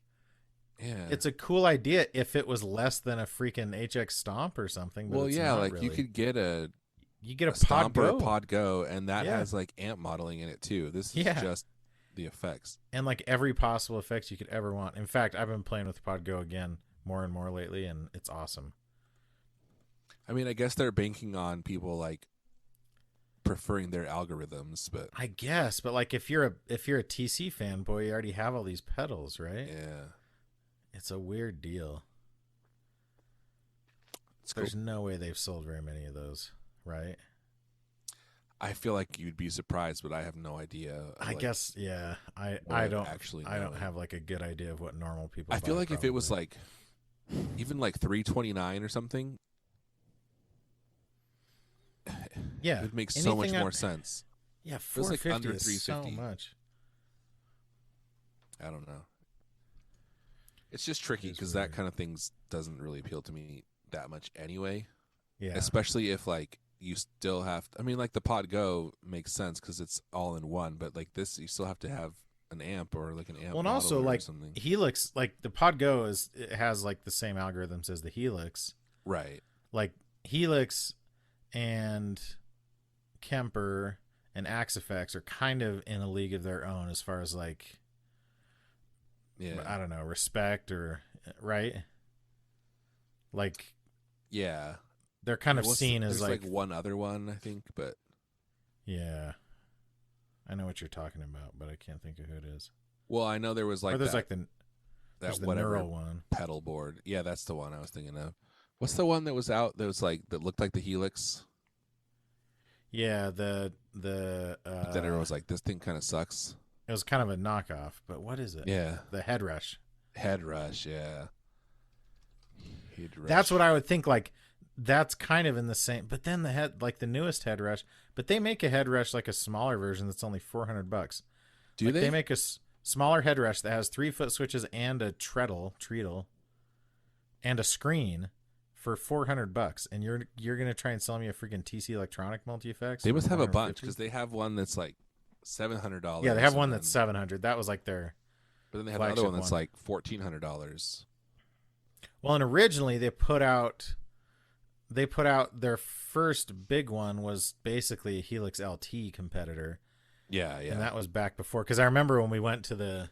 yeah, it's a cool idea if it was less than a freaking HX Stomp or something. But well, it's yeah, not like really. you could get a you get a Pod Stomp or Go a Pod Go, and that Yeah. has like amp modeling in it too. This is Yeah. just the effects. and like every possible effects you could ever want. In fact, I've been playing with Pod Go again more and more lately, and it's awesome. I mean, I guess they're banking on people like preferring their algorithms, but I guess, but like if you're a TC fanboy, you already have all these pedals, right? yeah, It's a weird deal. it's cool. There's no way they've sold very many of those, right? I feel like you'd be surprised, but I have no idea. I like, guess, yeah. I what don't actually I don't know. have like a good idea of what normal people. I feel buy, like if it was probably. like even like $329 or something, yeah, it would make so much anything more on- sense. yeah, was like 450 under is so $350. much. I don't know. It's just tricky It's because that weird. kind of things doesn't really appeal to me that much anyway. Yeah, Especially if like you still have. I mean, like the Pod Go makes sense because it's all in one, but like this, you still have to have an amp or like an amp. well, and also modeler or like something. Helix, like the Pod Go it has like the same algorithms as the Helix. Right. Like Helix and Kemper and Axe Effects are kind of in a league of their own as far as like Yeah. I don't know, respect or right? Like Yeah. they're kind of What's seen there's as like one other one, I think, but yeah. I know what you're talking about, but I can't think of who it is. well, I know there was like or there's that, like there's that the whatever neural one. pedal board. Yeah, that's the one I was thinking of. What's the one that was out that was like that looked like the Helix? Yeah, the But then everyone was like, "This thing kind of sucks." it was kind of a knockoff, but what is it? Yeah, The Head Rush. Head Rush. Yeah, Head Rush. That's what I would think. Like that's kind of in the same. But then the newest Head Rush. But they make a Head Rush like a smaller version that's only $400. Do Like, they? They make a smaller Head Rush that has 3-foot switches and a treadle, and a screen for $400. And you're gonna try and sell me a freaking TC Electronic multi effects? They must have a bunch because they have one that's like $700. Yeah, they have one that's $700. That was like their. But then they have another flagship one that's one. like $1,400. Well, and originally they put out their first big one was basically a Helix LT competitor, Yeah, yeah. and that was back before. Because I remember when we went to their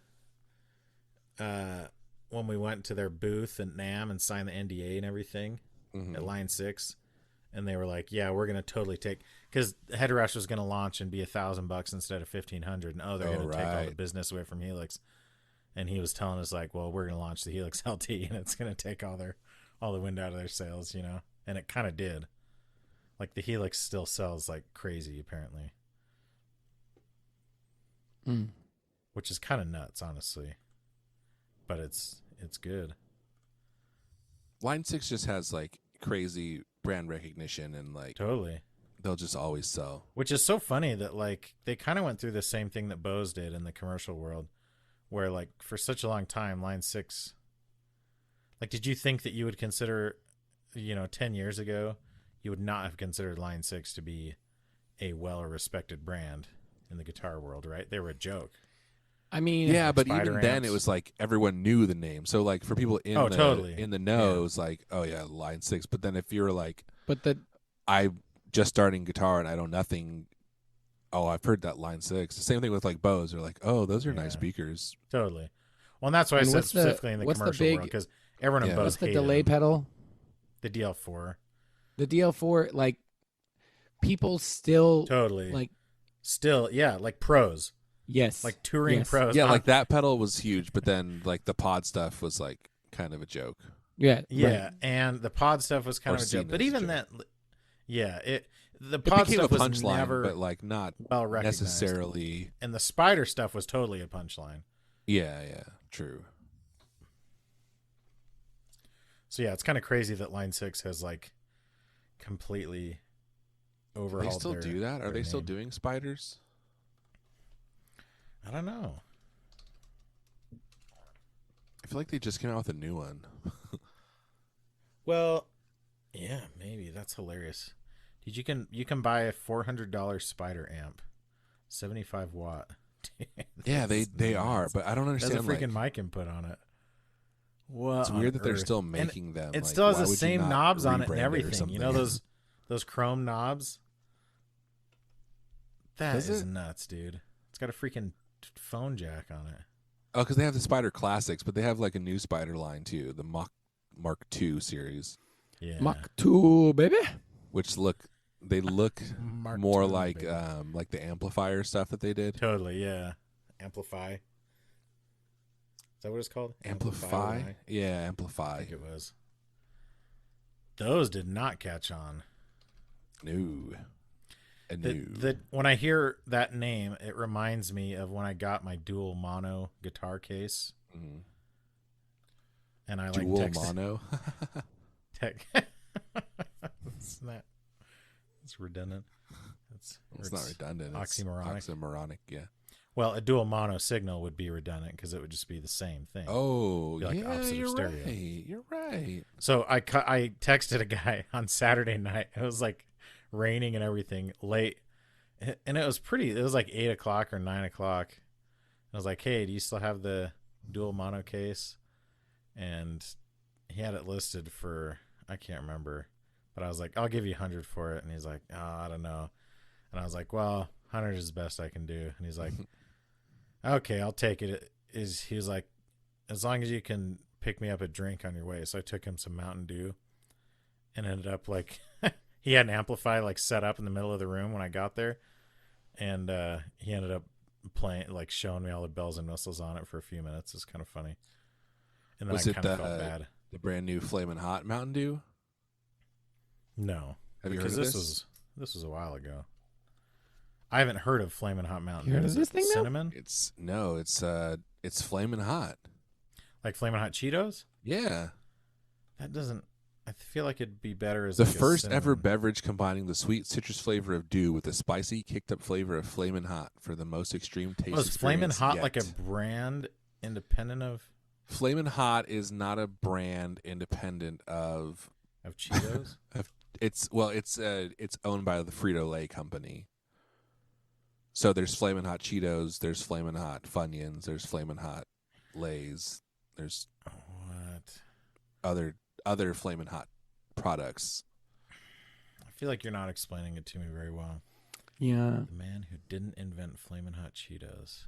booth at NAMM and signed the NDA and everything Mhm. at Line 6, and they were like, "Yeah, we're gonna totally take," because Head Rush was gonna launch and be $1,000 instead of 1,500, and they're Oh, gonna take all the right. business away from Helix. And he was telling us like, well, we're gonna launch the Helix LT, and it's gonna take all the wind out of their sails, and it kind of did. Like the Helix still sells like crazy, apparently, Mm. which is kind of nuts, honestly. But it's good. Line 6 just has like crazy brand recognition and like Totally. they'll just always sell. Which is so funny that like they kind of went through the same thing that Bose did in the commercial world, where like for such a long time, Line 6. Like, did you think that you would consider, 10 years ago, you would not have considered Line 6 to be a well-respected brand in the guitar world, right? They were a joke. I mean, Yeah, but Spider even then amps. it was like everyone knew the name. So like for people in Oh, the totally. in the know, Yeah. it was like, oh yeah, Line 6. But then if you're like but the I'm just starting guitar and I know nothing. Oh, I've heard that Line 6. The same thing with like Bose. They're like, oh, those are nice Yeah. speakers. Totally. Well, and that's why I And said what's the- specifically in the what's the commercial big- world, because everyone in Yeah. Bose What's the hated delay them. pedal? The DL4. The DL4, like people still Totally. like Still, yeah, like pros. yes, Like touring yes. pros. Yeah, not- like that pedal was huge, but then like the pod stuff was like kind of a joke. yeah, Yeah, right. and the pod stuff was kind Or of a joke. seen But as a even joke. that, yeah, the It pod became a stuff was punchline, never but like not well recognized. necessarily. And the spider stuff was totally a punchline. Yeah, true. So yeah, it's kind of crazy that Line 6 has like completely Do overhauled. they still their- do that? Are their they still name. doing spiders? I don't know. I feel like they just came out with a new one. Well, yeah, maybe that's hilarious. Dude, you can buy a $400 spider amp, 75 watt. Yeah, That's they are, nuts. but I don't It has a understand. freaking Like, mic input on it. What? it's on weird that they're earth? still And making them. It like, still has why the would you same not knobs on it and rebrand or everything. You know something? those chrome knobs. That Does is it? nuts, dude. It's got a freaking phone jack on it. Oh, because they have the Spider Classics, but they have like a new Spider line too, the Mark II series, Yeah. Mach 2, baby. which look Mark more II, like baby. like the amplifier stuff that they did. Totally, yeah. Amplify. Is that what it's called? Amplify, Y? yeah, I amplify. think it was. Those did not catch on. No, a new. When I hear that name, it reminds me of when I got my dual mono guitar case, Mhm. and I like Dual texted. mono. It's not. It's redundant. It's not redundant. It's oxymoronic. oxymoronic, yeah. Well, a dual mono signal would be redundant because it would just be the same thing. Oh, Be like yeah, opposite of you're stereo. right. You're right. So I texted a guy on Saturday night. It was like raining and everything late, and it was pretty. It was like 8 o'clock or 9 o'clock. I was like, "Hey, do you still have the dual mono case?" And he had it listed for, I can't remember, but I was like, "I'll give you 100 for it," and he's like, "Oh, I don't know," and I was like, "Well, 100 is the best I can do," and he's like, "Okay, I'll take it." He was like, "As long as you can pick me up a drink on your way." So I took him some Mountain Dew, and ended up like he had an amplifier like set up in the middle of the room when I got there, and he ended up playing, like showing me all the bells and whistles on it for a few minutes. It's kind of funny, and then Was I it kind of felt bad. the brand new Flamin' Hot Mountain Dew? No, Have you heard because of this was a while ago. I haven't heard of Flamin' Hot Mountain You Dew. heard of Is this it thing now? cinnamon? It's Flamin' Hot. Like Flamin' Hot Cheetos? Yeah. That doesn't. I feel like it'd be better as The like a first ever cinnamon. beverage combining the sweet citrus flavor of dew with the spicy, kicked up flavor of Flamin' Hot for the most extreme taste. Was Flamin' experience Hot yet. like a brand independent of Flamin' Hot is not a brand independent of Cheetos? it's owned by the Frito-Lay company. So there's Flamin' Hot Cheetos, there's Flamin' Hot Funyuns, there's Flamin' Hot Lays, there's What? other Flamin' Hot products. I feel like you're not explaining it to me very well. Yeah. The man who didn't invent Flamin' Hot Cheetos.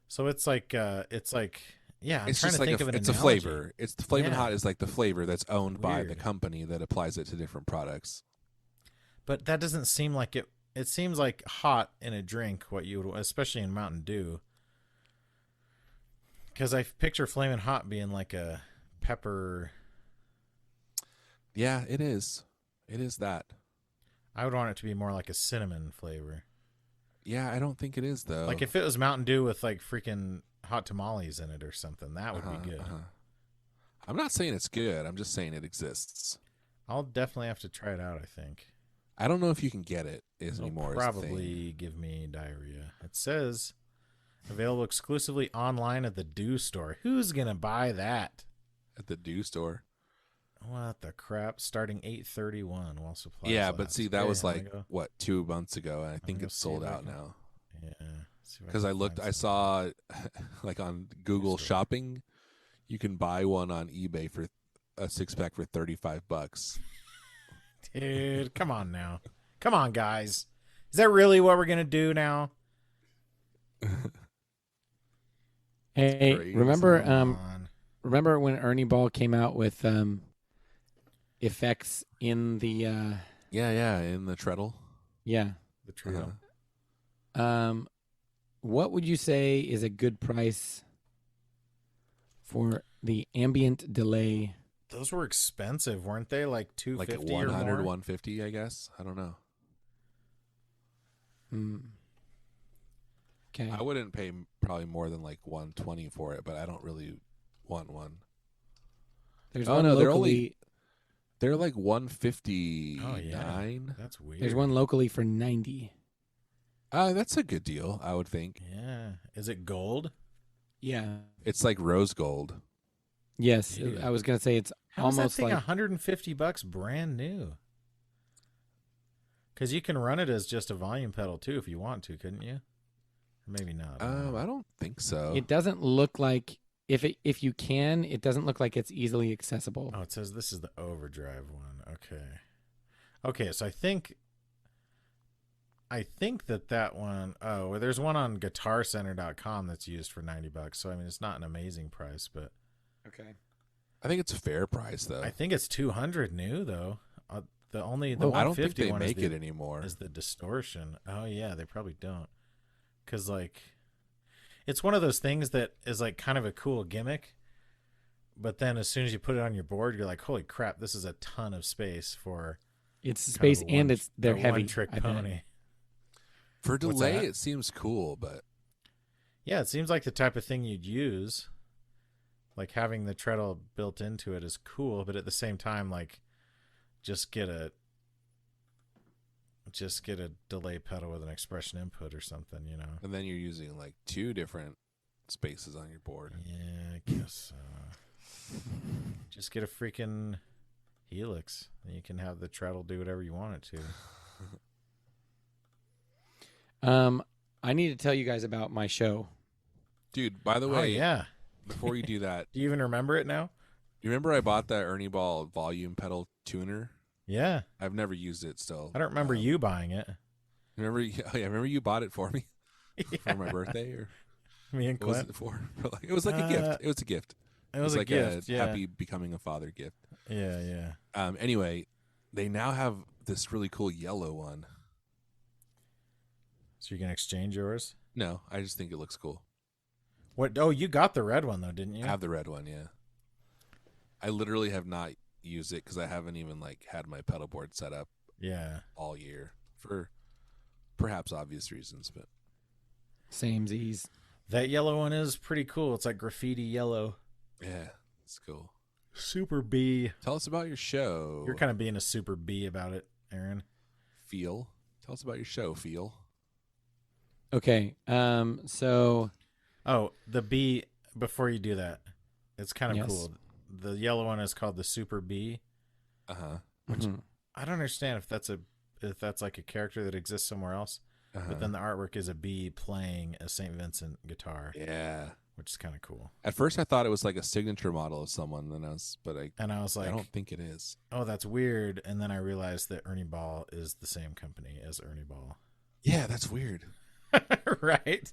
So it's like yeah. I'm It's trying just to like think of an it's analogy. a flavor. It's the Flamin' Yeah. Hot is like the flavor that's owned by the Weird. company that applies it to different products. But that doesn't seem like it. It seems like hot in a drink, what you would, especially in Mountain Dew. Because I picture Flamin' Hot being like a pepper. Yeah, it is. It is that. I would want it to be more like a cinnamon flavor. Yeah, I don't think it is though. Like if it was Mountain Dew with like freaking hot tamales in it or something, that would be good. I'm not saying it's good. I'm just saying it exists. I'll definitely have to try it out, I think. I don't know if you can get it It'll anymore. probably give me diarrhea. It says available exclusively online at the Dew store. Who's going to buy that? at the Dew store. What the crap? Starting 8/31 while supplies Yeah, last. but see, that Okay, was I'm like gonna go- what 2 months ago, and I think gonna it's see sold if I out can- now. Yeah. see if Because I can looked, find I some. saw like on Google store. Shopping, you can buy one on eBay for a 6-pack for $35. Dude, come on now. Come on, guys. Is that really what we're gonna do now? Hey, Crazy. remember when Ernie Ball came out with effects in the Yeah, in the treadle. yeah. The trio. What would you say is a good price for the ambient delay? Those were expensive, weren't they? Like Like at 250 100, or more. 150, I guess. I don't know. Okay. I wouldn't pay probably more than like 120 for it, but I don't really want one. There's Oh, one no, locally. they're like 159. Oh yeah, that's weird. There's one locally for 90. That's a good deal, I would think. Yeah, is it gold? Yeah. It's like rose gold. Yes, Dude. I was gonna say it's How is that almost thing like $150 brand new? Because you can run it as just a volume pedal too if you want to, couldn't you? Or maybe not. I don't think so. it doesn't look like if you can, it doesn't look like it's easily accessible. Oh, it says this is the overdrive one. Okay, so I think that one, oh, well, there's one on guitarcenter.com that's used for $90. So I mean, it's not an amazing price, but Okay. I think it's a fair price though. I think it's 200 new though. The I don't think 150 they one make is it anymore. is the distortion. Oh yeah, they probably don't. Cuz like it's one of those things that is like kind of a cool gimmick, but then as soon as you put it on your board, you're like, "Holy crap, this is a ton of space for It's kind of space a and one- they're a heavy. one-trick I bet. pony." For What's delay, that? it seems cool, but Yeah, it seems like the type of thing you'd use. Like having the treadle built into it is cool, but at the same time, like just get a delay pedal with an expression input or something, you know. and then you're using like two different spaces on your board. Yeah, I guess so. Just get a freaking Helix, and you can have the treadle do whatever you want it to. I need to tell you guys about my show. Dude, by the Oh way, yeah. before you do that, Do you even remember it now? you remember I bought that Ernie Ball volume pedal tuner? Yeah. I've never used it still. I don't remember you buying it. Remember? Remember you bought it for me for my birthday, or Me and what was Clint. it for? It was like a gift. It was a gift. It was a like gift. a Yeah. happy becoming a father gift. Yeah. Anyway, they now have this really cool yellow one. So you can exchange yours? No, I just think it looks cool. What? Oh, you got the red one though, didn't you? I have the red one, yeah. I literally have not used it because I haven't even like had my pedal board set up Yeah. all year for perhaps obvious reasons, but Samesies. That yellow one is pretty cool. It's like graffiti yellow. yeah, it's cool. Super B. Tell us about your show. You're kind of being a super B about it, Aaron. Feel. Tell us about your show, Feel. Okay. So Oh, the B, before you do that, it's kind of Yes. cool. The yellow one is called the Super B. Uh-huh. mhm. I don't understand if that's like a character that exists somewhere else, Uh-huh. but then the artwork is a bee playing a St. Vincent guitar, Yeah. which is kind of cool. At first I thought it was like a signature model of someone, but And I was I like, don't think it is. oh, that's weird. And then I realized that Ernie Ball is the same company as Ernie Ball. Yeah, that's weird. Right?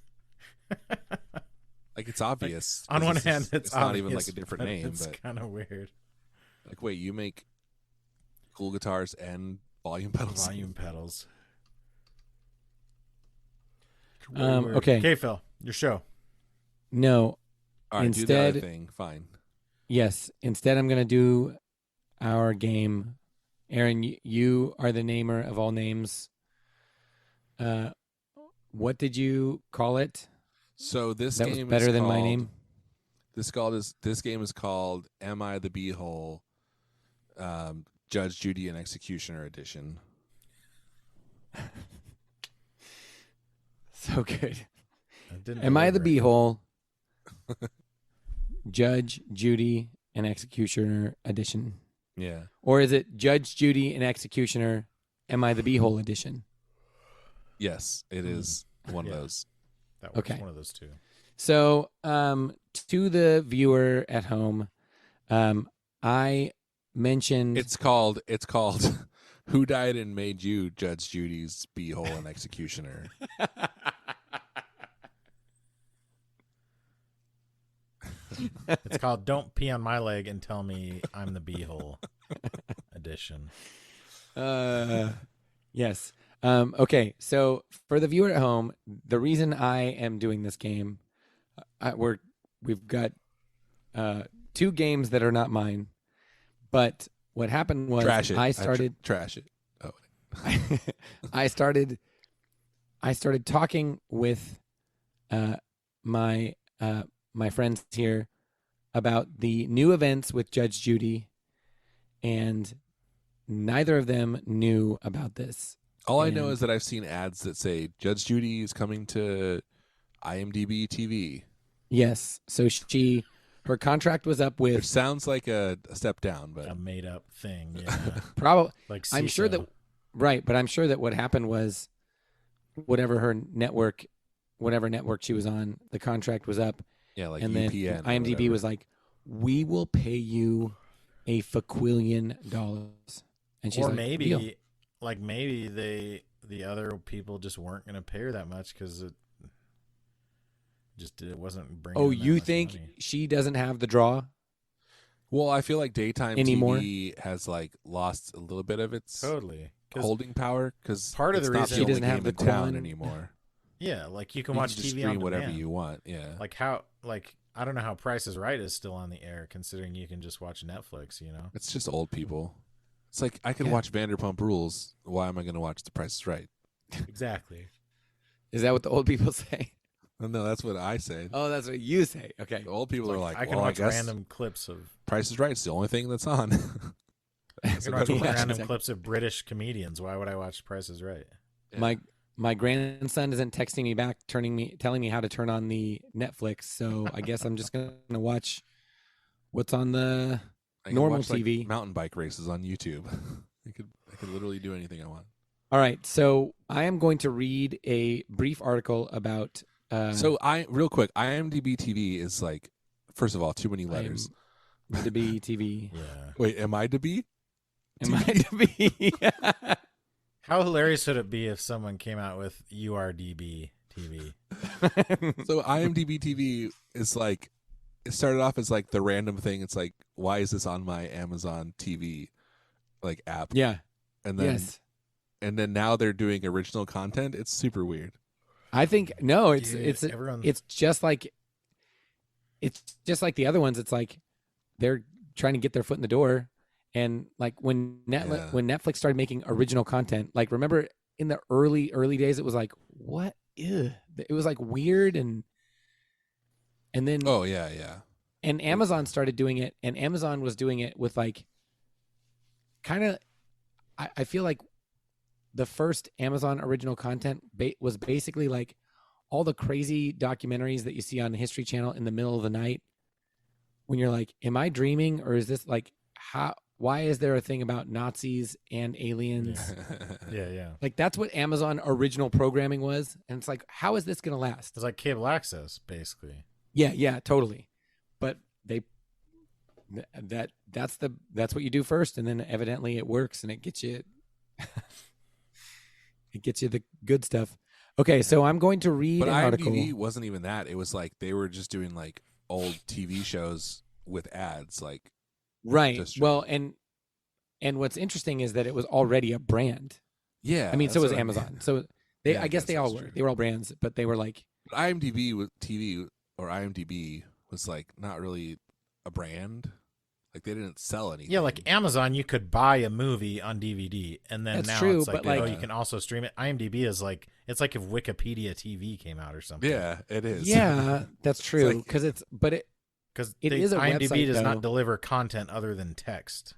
Like it's obvious. On 'cause one it's hand, it's not even obvious, like a different but name, It's but kind of weird. like wait, you make cool guitars and volume pedals? Volume pedals. Okay. Okay, Phil, your show. No. All right, do the other Instead- thing. Fine. Yes. Instead, I'm gonna do our game. Aaron, you are the namer of all names. What did you call it? So this That was game better is than my called- name. This game is called "Am I the Beehole?" Judge, Judy, and Executioner Edition. So good. It didn't Am I the deliver. beehole? Judge, Judy, and Executioner Edition. Yeah. Or is it Judge, Judy, and Executioner, Am I the Beehole Edition? Yes, it is one Yeah. of those. That was Okay. one of those two. So, to the viewer at home, I mentioned It's called Who died and made you Judge Judy's beehole and executioner? It's called "Don't Pee on My Leg and Tell Me I'm the Beehole" edition. Yes. Okay. So for the viewer at home, the reason I am doing this game, we've got 2 games that are not mine. But what happened was Trash it. I started trash it. Oh, I started talking with my friends here about the new events with Judge Judy, and neither of them knew about this. all I know is that I've seen ads that say Judge Judy is coming to IMDb TV. Yes. So her contract was up Which with sounds like a step down, but A made up thing. Yeah. probably. Like I'm sure CISO. that right, but I'm sure that what happened was whatever network she was on, the contract was up, yeah, like and UPN. then or IMDb whatever. was like, "We will pay you $1 quillion," and she's or like, maybe, "Deal." the other people just weren't going to pay her that much because it wasn't bringing. Oh, in that you much think money. she doesn't have the draw? Well, I feel like daytime Anymore? TV has like lost a little bit of its Totally. 'Cause holding power because part of it's the not reason- the She only doesn't have game the in town coin. anymore. yeah, like you can You watch can just TV stream on whatever demand. you want. Yeah, Like how? Like I don't know how Price is Right is still on the air, considering you can just watch Netflix. You know. it's just old people. It's like I could Yeah. watch Vanderpump Rules. Why am I going to watch The Price is Right? Exactly. Is that what the old people say? No, that's what I say. Oh, that's what you say. Okay. The old people are like, I can well, watch I guess random clips of. Price is Right. It's the only thing that's on. I So can watch go to Yeah, random exactly. clips of British comedians. Why would I watch Price is Right? Yeah. My grandson isn't texting me back, telling me how to turn on the Netflix. So I guess I'm just gonna watch what's on the. I can normal watch, like, TV. mountain bike races on YouTube. I could literally do anything I want. All right, so I am going to read a brief article about. So real quick, IMDb TV is like, first of all, too many letters. to be TV. Yeah. Wait, am I to be? Am I to be? How hilarious would it be if someone came out with URDB TV? So IMDb TV is like, it started off as like the random thing. It's like, why is this on my Amazon TV like app? Yeah. And then Yes. and then now they're doing original content. It's super weird. I think no. It's Dude, everyone. it's just like the other ones. It's like they're trying to get their foot in the door, and like when Netflix started making original content, like remember in the early days, it was like what? Ew. It was like weird, and then Oh yeah, yeah. and Amazon started doing it, and Amazon was doing it with like kind of. I feel like the first Amazon original content was basically like all the crazy documentaries that you see on the History Channel in the middle of the night when you're like, am I dreaming, or is this like why is there a thing about Nazis and aliens? Yeah. Like that's what Amazon original programming was, and it's like, how is this going to last? It's like cable access, basically. Yeah, totally. But that's what you do first, and then evidently it works, and it gets you the good stuff. Okay, so I'm going to read But an article. IMDb wasn't even that. It was like they were just doing like old TV shows with ads. Like Right. Just Well, and what's interesting is that it was already a brand. yeah, I mean, so that's was what I Amazon. mean. So Yeah, I guess they all that's were. true. They were all brands, but they were like, But IMDb with TV or IMDb was like not really a brand. Like they didn't sell anything. Yeah, like Amazon, you could buy a movie on DVD, and then That's now true, it's like, but, like- oh, you can also stream it. IMDb is like, it's like if Wikipedia TV came out or something. Yeah, it is. yeah, that's true. like- Because Because It is a IMDb website, does though. not deliver content other than text.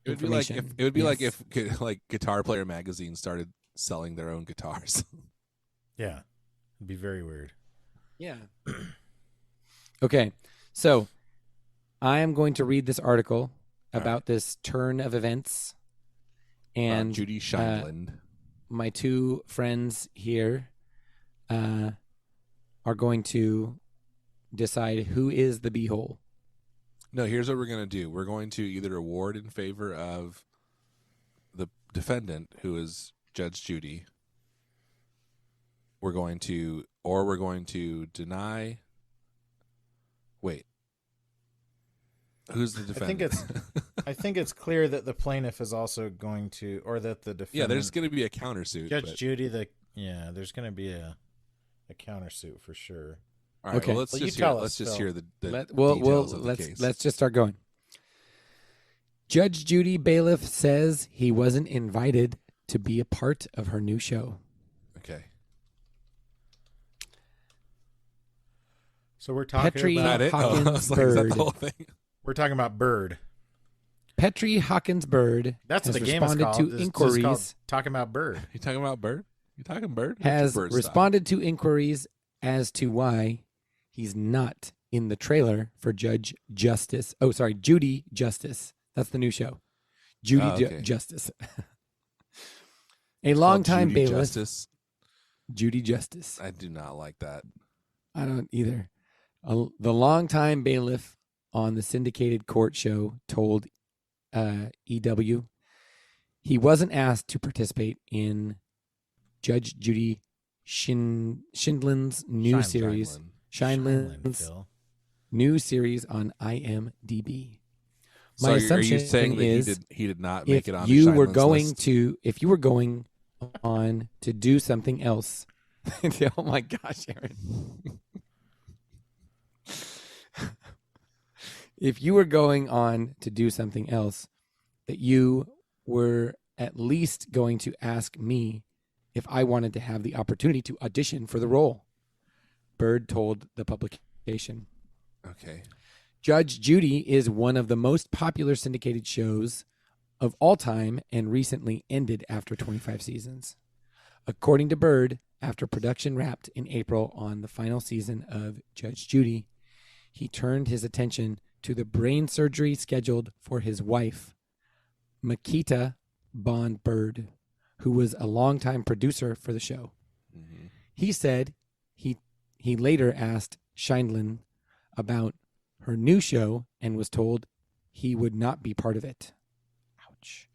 It would be like information. if like Guitar Player magazine started selling their own guitars. Yeah, it'd be very weird. yeah. Okay, so I am going to read this article about this turn of events, and Judy Shineland. my two friends here are going to decide who is the beehole. No, here's what we're gonna do. We're going to either award in favor of defendant, who is Judge Judy, we're going to deny. Wait, who's the defendant? I think it's clear that the plaintiff is also going to, or that the defendant. Yeah, there's going to be a countersuit. Judge Judy, there's going to be a countersuit for sure. All right, Okay. well, let's just hear the details of the case. Let's just start going. Judge Judy Bailiff says he wasn't invited to be a part of her new show. Okay. So we're talking Petrie about Hawkins I was like, is that Bird. the whole thing? we're talking about Bird. Petrie Hawkins Bird That's what has the game is responded called. to This is inquiries. called talking about Bird. You talking about Bird? You talking Bird? Has Bird responded to inquiries as to why he's not in the trailer for Judy Justice. That's the new show. Judy okay. Justice. A It's called longtime Judy bailiff. Justice. Judy Justice. I do not like that. I don't either. The longtime bailiff on the syndicated court show told EW he wasn't asked to participate in Judge Judy Schindlin's new series, Schindlin's Phil. new series on IMDb. So My are assumption you saying that is he did not make if it on you were Schindler's going list? if you were going on to do something else, oh my gosh, Aaron. If you were going on to do something else, that you were at least going to ask me if I wanted to have the opportunity to audition for the role, Bird told the publication. Okay. Judge Judy is one of the most popular syndicated shows of all time and recently ended after 25 seasons. According to Bird, after production wrapped in April on the final season of Judge Judy, he turned his attention to the brain surgery scheduled for his wife, Makita Bond Bird, who was a longtime producer for the show. Mm-hmm. He said he later asked Schindlin about her new show and was told he would not be part of it. Ouch.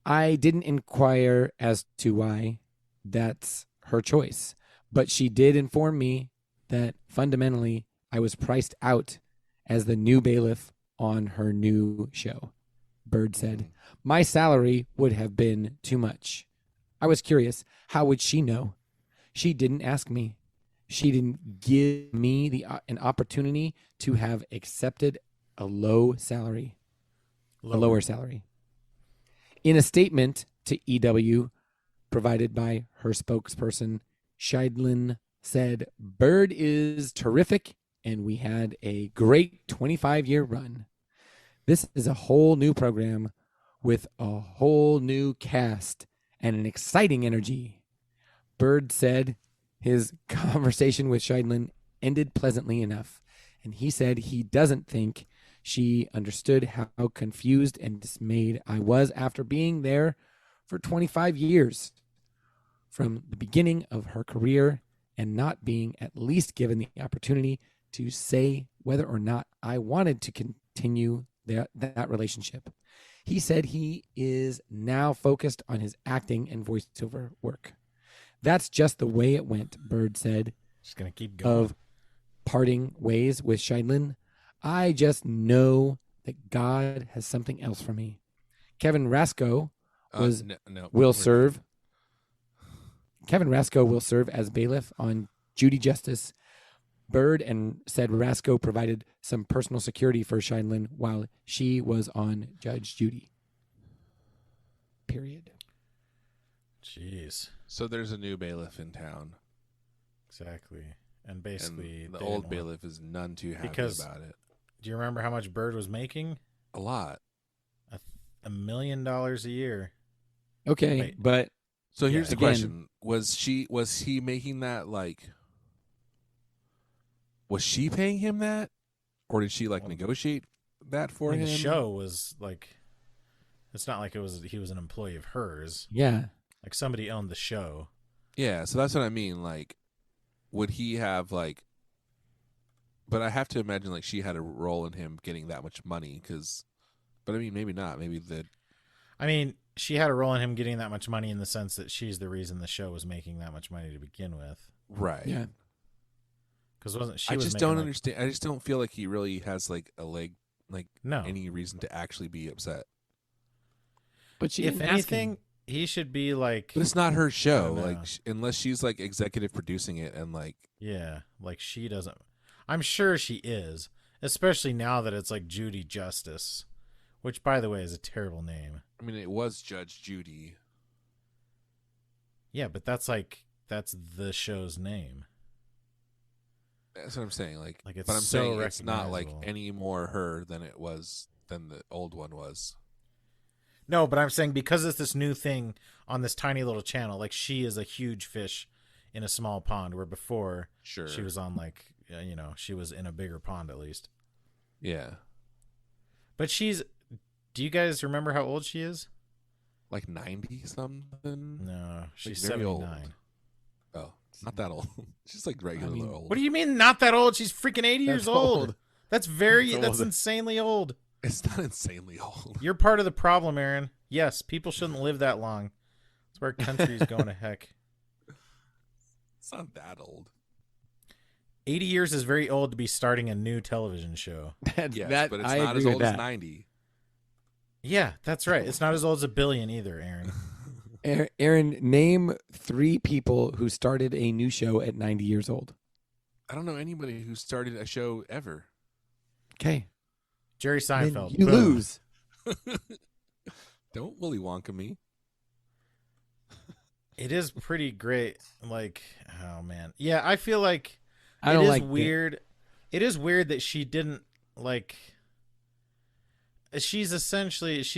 I didn't inquire as to why. That's her choice. But she did inform me that fundamentally I was priced out as the new bailiff on her new show. Bird said, my salary would have been too much. I was curious, how would she know? She didn't ask me. She didn't give me an opportunity to have accepted a lower salary. In a statement to EW provided by her spokesperson, Scheidlin said, Bird is terrific and we had a great 25-year run. This is a whole new program with a whole new cast and an exciting energy. Bird said his conversation with Scheidlin ended pleasantly enough, and he said he doesn't think she understood how confused and dismayed I was after being there for 25 years from the beginning of her career and not being at least given the opportunity to say whether or not I wanted to continue that relationship. He said he is now focused on his acting and voiceover work. That's just the way it went, Bird said. Just going to keep going. Of parting ways with Scheidlin. I just know that God has something else for me. Kevin Rasco will serve. Kevin Rasco will serve as bailiff on Judy Justice. Bird and said Rasco provided some personal security for Scheidlin while she was on Judge Judy. Period. Jeez. So there's a new bailiff in town. Exactly. And basically, and the old bailiff is none too happy about it. Do you remember how much Bird was making? A lot. $1 million a year. Okay, Wait. but so here's the again, question: was he making that like? Was she paying him that, or did she negotiate that for him? The show was like, it's not like he was an employee of hers. Yeah, like somebody owned the show. Yeah, so that's what I mean. Like, would he have like? But I have to imagine like she had a role in him getting that much money but I mean maybe not. Maybe that. I mean, she had a role in him getting that much money in the sense that she's the reason the show was making that much money to begin with. Right. Yeah. Because wasn't she? I was just making, don't like, understand. I just don't feel like he really has like a leg, like No. any reason to actually be upset. But she If didn't ask him. anything, he should be like, But it's not her show. know. Like unless she's like executive producing it and like yeah, like she doesn't. I'm sure she is, especially now that it's like Judy Justice, which, by the way, is a terrible name. I mean, it was Judge Judy. Yeah, but that's the show's name. That's what I'm saying. Like Like, it's but I'm so saying it's not like recognizable. any more her than it was than the old one was. No, but I'm saying because it's this new thing on this tiny little channel, like she is a huge fish in a small pond, where before Sure. she was on like, she was in a bigger pond at least. Yeah. But do you guys remember how old she is? Like 90 something? No, she's very old. 79. Oh, not that old. She's like regularly old. What do you mean not that old? She's freaking 80 years That's old. old. That's That's old. insanely old. It's not insanely old. You're part of the problem, Aaron. Yes, people shouldn't live that long. That's where country's going to heck. It's not that old. 80 years is very old to be starting a new television show. Yes, but it's I not as agree old with as that. 90. Yeah, that's right. It's not as old as a billion either, Aaron. Aaron, name 3 people who started a new show at 90 years old. I don't know anybody who started a show ever. Okay. Jerry Seinfeld. You Boom. lose. Don't Willy Wonka me. It is pretty great. Like, oh man. Yeah, I feel like I don't it is like weird. It is weird that she didn't like. She's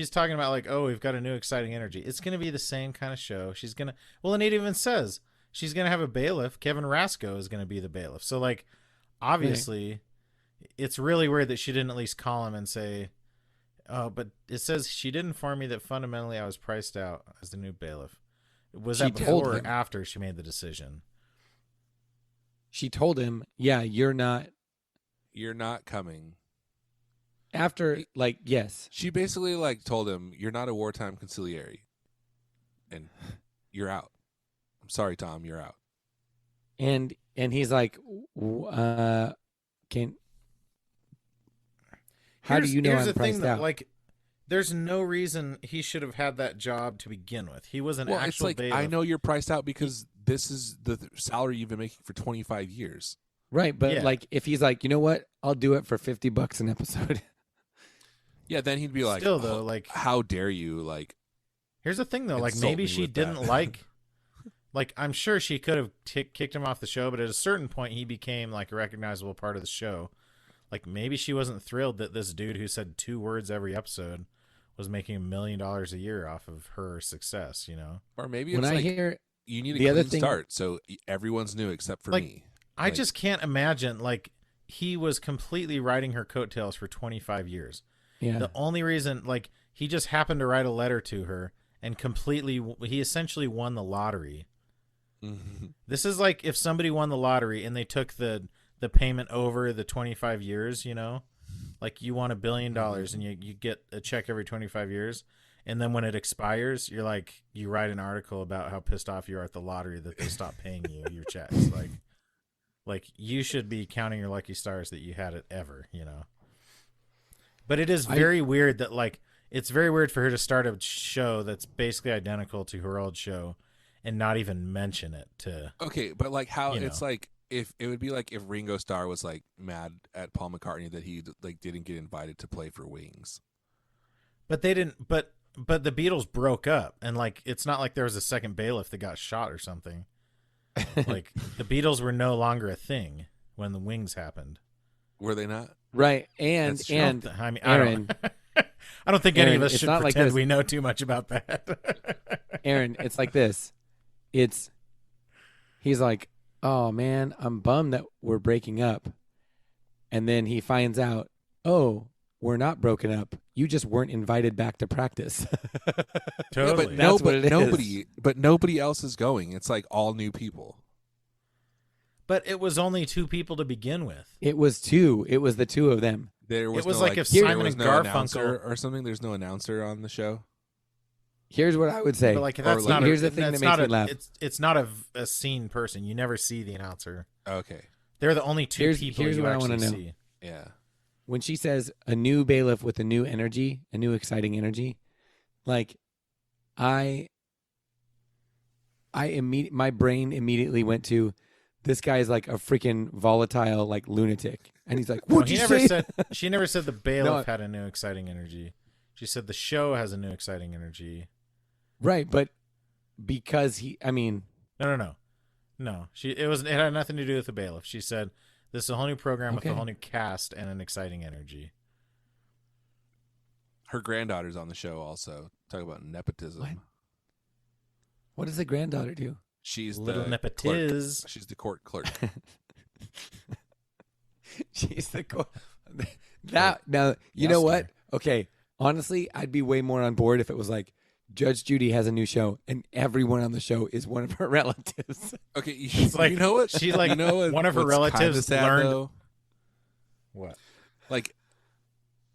talking about like, oh, we've got a new exciting energy. It's going to be the same kind of show. And it even says she's going to have a bailiff. Kevin Rasco is going to be the bailiff. So like, obviously, it's really weird that she didn't at least call him and say, oh, but it says she did inform me that fundamentally I was priced out as the new bailiff. Was She that told before or him. after she made the decision? She told him, yeah, you're not. You're not coming. After, like, yes. She basically like told him, "You're not a wartime conciliary, and you're out." I'm sorry, Tom. You're out. And he's like, how do you know Here's I'm the thing, priced though, out? like, there's no reason he should have had that job to begin with. He was an Well, actual it's like bailiff. I know you're priced out because this is the salary you've been making for 25 years. Right, but Yeah. like if he's like, you know what, I'll do it for $50 an episode. Yeah, then he'd be like, Still, though, "Oh, like, how dare you?" Like, here's the thing, though. Like, insult maybe me she with didn't that. like. Like, I'm sure she could have kicked him off the show, but at a certain point, he became like a recognizable part of the show. Like, maybe she wasn't thrilled that this dude who said 2 words every episode was making $1 million a year off of her success. or maybe When it's I like hear you need a the other clean thing- start, so everyone's new except for Like, me. I Like- just can't imagine, like, he was completely riding her coattails for 25 years. yeah, The only reason, like, he just happened to write a letter to her and he essentially won the lottery. Mhm. This is like if somebody won the lottery and they took the payment over the 25 years, like you won $1 billion and you get a check every 25 years. And then when it expires, you're like, you write an article about how pissed off you are at the lottery that they stopped paying you your checks. Like you should be counting your lucky stars that you had it ever, But it is very weird that, like, it's very weird for her to start a show that's basically identical to her old show and not even mention it to. Okay, but like how You it's know. like if it would be like if Ringo Starr was like mad at Paul McCartney that he like didn't get invited to play for Wings. But they didn't. But the Beatles broke up, and like it's not like there was a second bailiff that got shot or something. Like the Beatles were no longer a thing when the Wings happened. Were they not? right. And That's true. and I mean, Aaron, I don't think any of Aaron, us it's should not like pretend this. we know too much about that. Aaron, it's like this. He's like, oh man, I'm bummed that we're breaking up, and then he finds out, oh, we're not broken up. You just weren't invited back to practice. Totally. That's what it is. Nobody else is going. It's like all new people. But it was only 2 people to begin with. It was 2. It was the 2 of them. There was It was no, like if there Simon was and no Garfunkel- announcer or something. There's no announcer on the show. Here's what I would say. But like that's like- not. Here's the a, thing that that's makes not me a, laugh. It's not a seen person. You never see the announcer. Okay. They're the only two people here's you what I actually wanna know. see. Yeah. When she says a new bailiff with a new energy, a new exciting energy, like my brain immediately went to this guy is like a freaking volatile like lunatic, and he's like, No, "What'd he you never say?" said. She never said the bailiff No. had a new exciting energy. She said the show has a new exciting energy. Right, but because No. It had nothing to do with the bailiff. She said this is a whole new program with a Okay. whole new cast and an exciting energy. Her granddaughter's on the show also. Talk about nepotism. What? What does the granddaughter do? She's Little the clerk. nepotiz. She's the court clerk. She's the that now you know what? Okay, honestly, I'd be way more on board if it was like Judge Judy has a new show and everyone on the show is one of her relatives. Okay, It's like you know what? she's like you know what, one of her what's kinda relatives sad, learned. though? What? Like,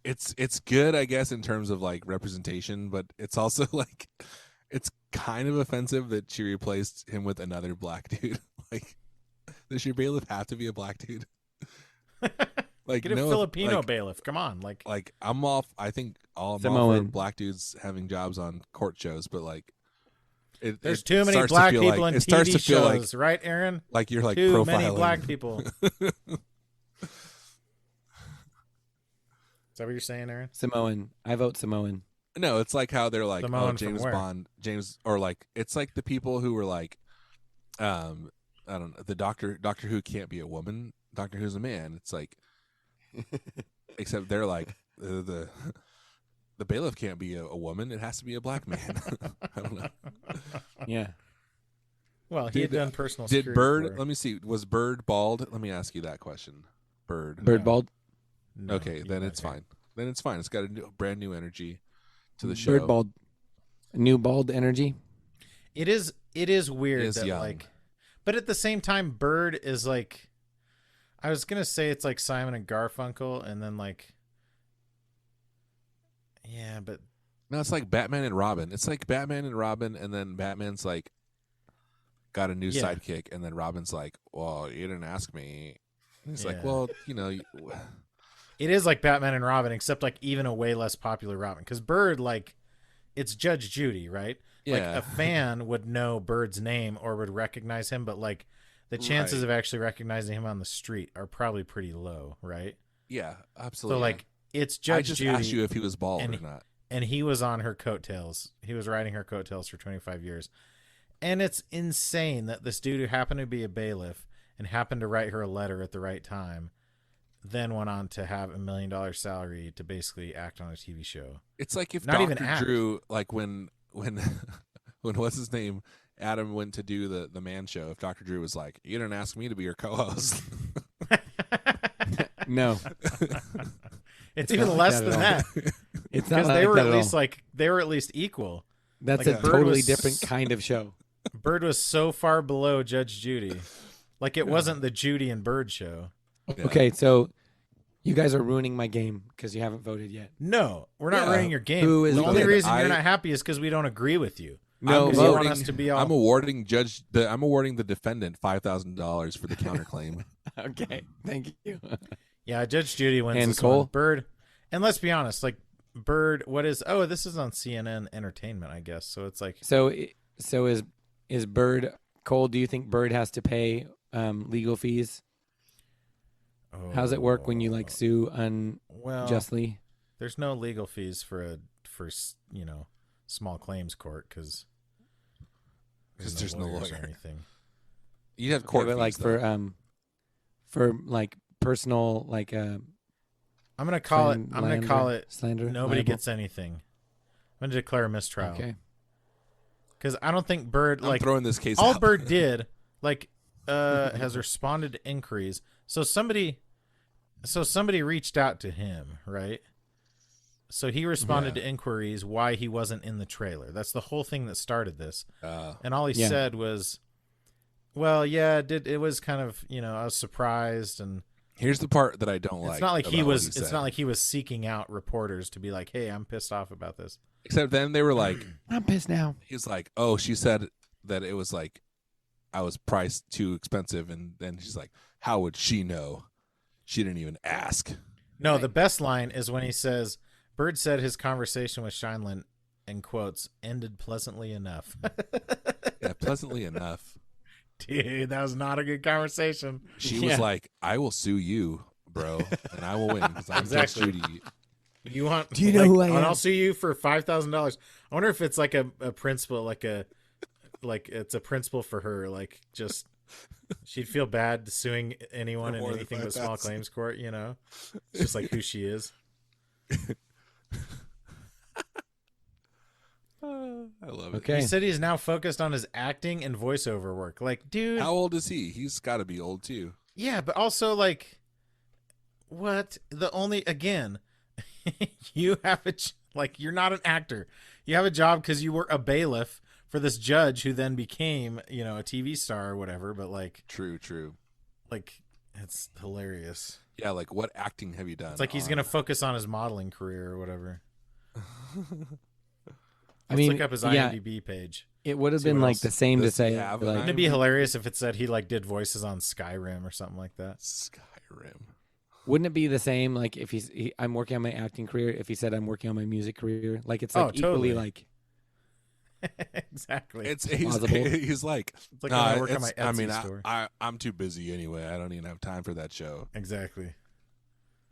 it's good, I guess, in terms of like representation, but it's also like it's kind of offensive that she replaced him with another black dude. Like, does your bailiff have to be a black dude? Like, Get a no, Filipino like, bailiff. Come on, like I'm off. I think I'm all for Samoan. black dudes having jobs on court shows, but like, there's it too many starts to black feel people like, in it starts TV to feel shows, right, Aaron? like you're like Too profiling many black people. Is that what you're saying, Aaron? Samoan. I vote Samoan. No, it's like how they're like, Samoan oh, from James where? Bond, or like it's like the people who were like, I don't know, the Doctor Who can't be a woman. Doctor Who's a man. It's like, except they're like the bailiff can't be a woman. It has to be a black man. I don't know. Yeah. Well, he had Did- done personal Did security Bird? for her. Let me see. Was Bird bald? Let me ask you that question. Bird. Bird bald. No, Okay, he's then not it's here. fine. Then it's fine. It's got a brand new energy to the show. Bird bald. New bald energy. It is weird Is that young. like, but at the same time, Bird is like, I was gonna say it's like Simon and Garfunkel, and then like, yeah, but No, it's like Batman and Robin. It's like Batman and Robin, and then Batman's like got a new Yeah. sidekick, and then Robin's like, "Well, you didn't ask me." And he's like, Yeah. "Well, you know, it is like Batman and Robin, except like even a way less popular Robin, because Bird like, it's Judge Judy, right? Like yeah, a fan would know Bird's name or would recognize him, but like the chances Right. of actually recognizing him on the street are probably pretty low, right? yeah, absolutely." So like it's I Judge just Judy, asked you if he was bald and or not. and he was on her coattails. He was riding her coattails for 25 years. And it's insane that this dude who happened to be a bailiff and happened to write her a letter at the right time then went on to have $1 million salary to basically act on a TV show. It's like if Not even Dr. act. Drew, like when what's his name, Adam went to do the man show. If Dr. Drew was like, "You didn't ask me to be your co-host," No. It's It's even not less like than that that. It's not Because like they were that at at least all. like they were at least equal. That's like a Bird totally was- different kind of show. Bird was so far below Judge Judy. Like it wasn't the Judy and Bird show. Yeah. Okay, so you guys are ruining my game because you haven't voted yet. No, we're not Yeah. running your game. Who is the only voting? reason I- you're not happy is because we don't agree with you. No I'm Because you vote. want us to be all. I'm awarding the defendant $5,000 for the counterclaim. Okay, thank you. Yeah, Judge Judy wins And this Cole? one. Bird, and let's be honest, like Bird, what is? Oh, this is on CNN Entertainment, I guess. So it's like, So is Bird Cole? Do you think Bird has to pay legal fees? How's it work when you like sue well, unjustly? there's no legal fees for small claims court because There's no lawyers or lawyer. anything. You have Okay, court but fees, like though. for like personal like I'm gonna call it. slander. Nobody libel? gets anything. I'm gonna declare a mistrial Okay. because I don't think Bird I'm like throwing this case all out. Bird did like has responded to inquiries. So somebody reached out to him, right? So he responded Yeah. to inquiries why he wasn't in the trailer. That's the whole thing that started this. And all he Yeah. said was, "Well, yeah, it was kind of, I was surprised and Here's the part that I don't like. It's not like he about what was. he It's said. not like he was seeking out reporters to be like, "Hey, I'm pissed off about this." Except then they were like, I'm pissed now. he's like, oh, she said that it was like I was priced too expensive, and then she's like, how would she know? She didn't even ask. No, the best line is when he says, "Bird said his conversation with Shineland, in quotes, ended pleasantly enough." Yeah, pleasantly enough. Dude, that was not a good conversation. She was like, I will sue you, bro, and I will win because I'm Exactly. Judge Judy. You want? Do you know who I and am? I'll sue you for $5,000. I wonder if it's like a principle, like it's a principle for her. Like, just she'd feel bad suing anyone For in more than anything but small 5,000. claims court. You know, it's just like who she is. I love it. Okay. He said he's now focused on his acting and voiceover work. Like, dude, How old is he? He's got to be old too. yeah, but also like, what? The only again, you have like you're not an actor. You have a job because you were a bailiff for this judge who then became, a TV star or whatever. But like, True. it's hilarious. Yeah, like what acting have you done? It's like he's gonna focus on his modeling career or whatever. I Let's mean, look up his yeah, IMDb page. it would have See been what like else the same to does he say, have an like, Wouldn't it be hilarious if it said he like did voices on Skyrim or something like that? Skyrim. wouldn't it be the same like if I'm working on my acting career if he said I'm working on my music career? Like it's like equally totally. like Exactly. He's Plausible. he's like, It's like "Nah, when I work on my I Etsy mean, store. I'm too busy anyway. I don't even have time for that show. Exactly.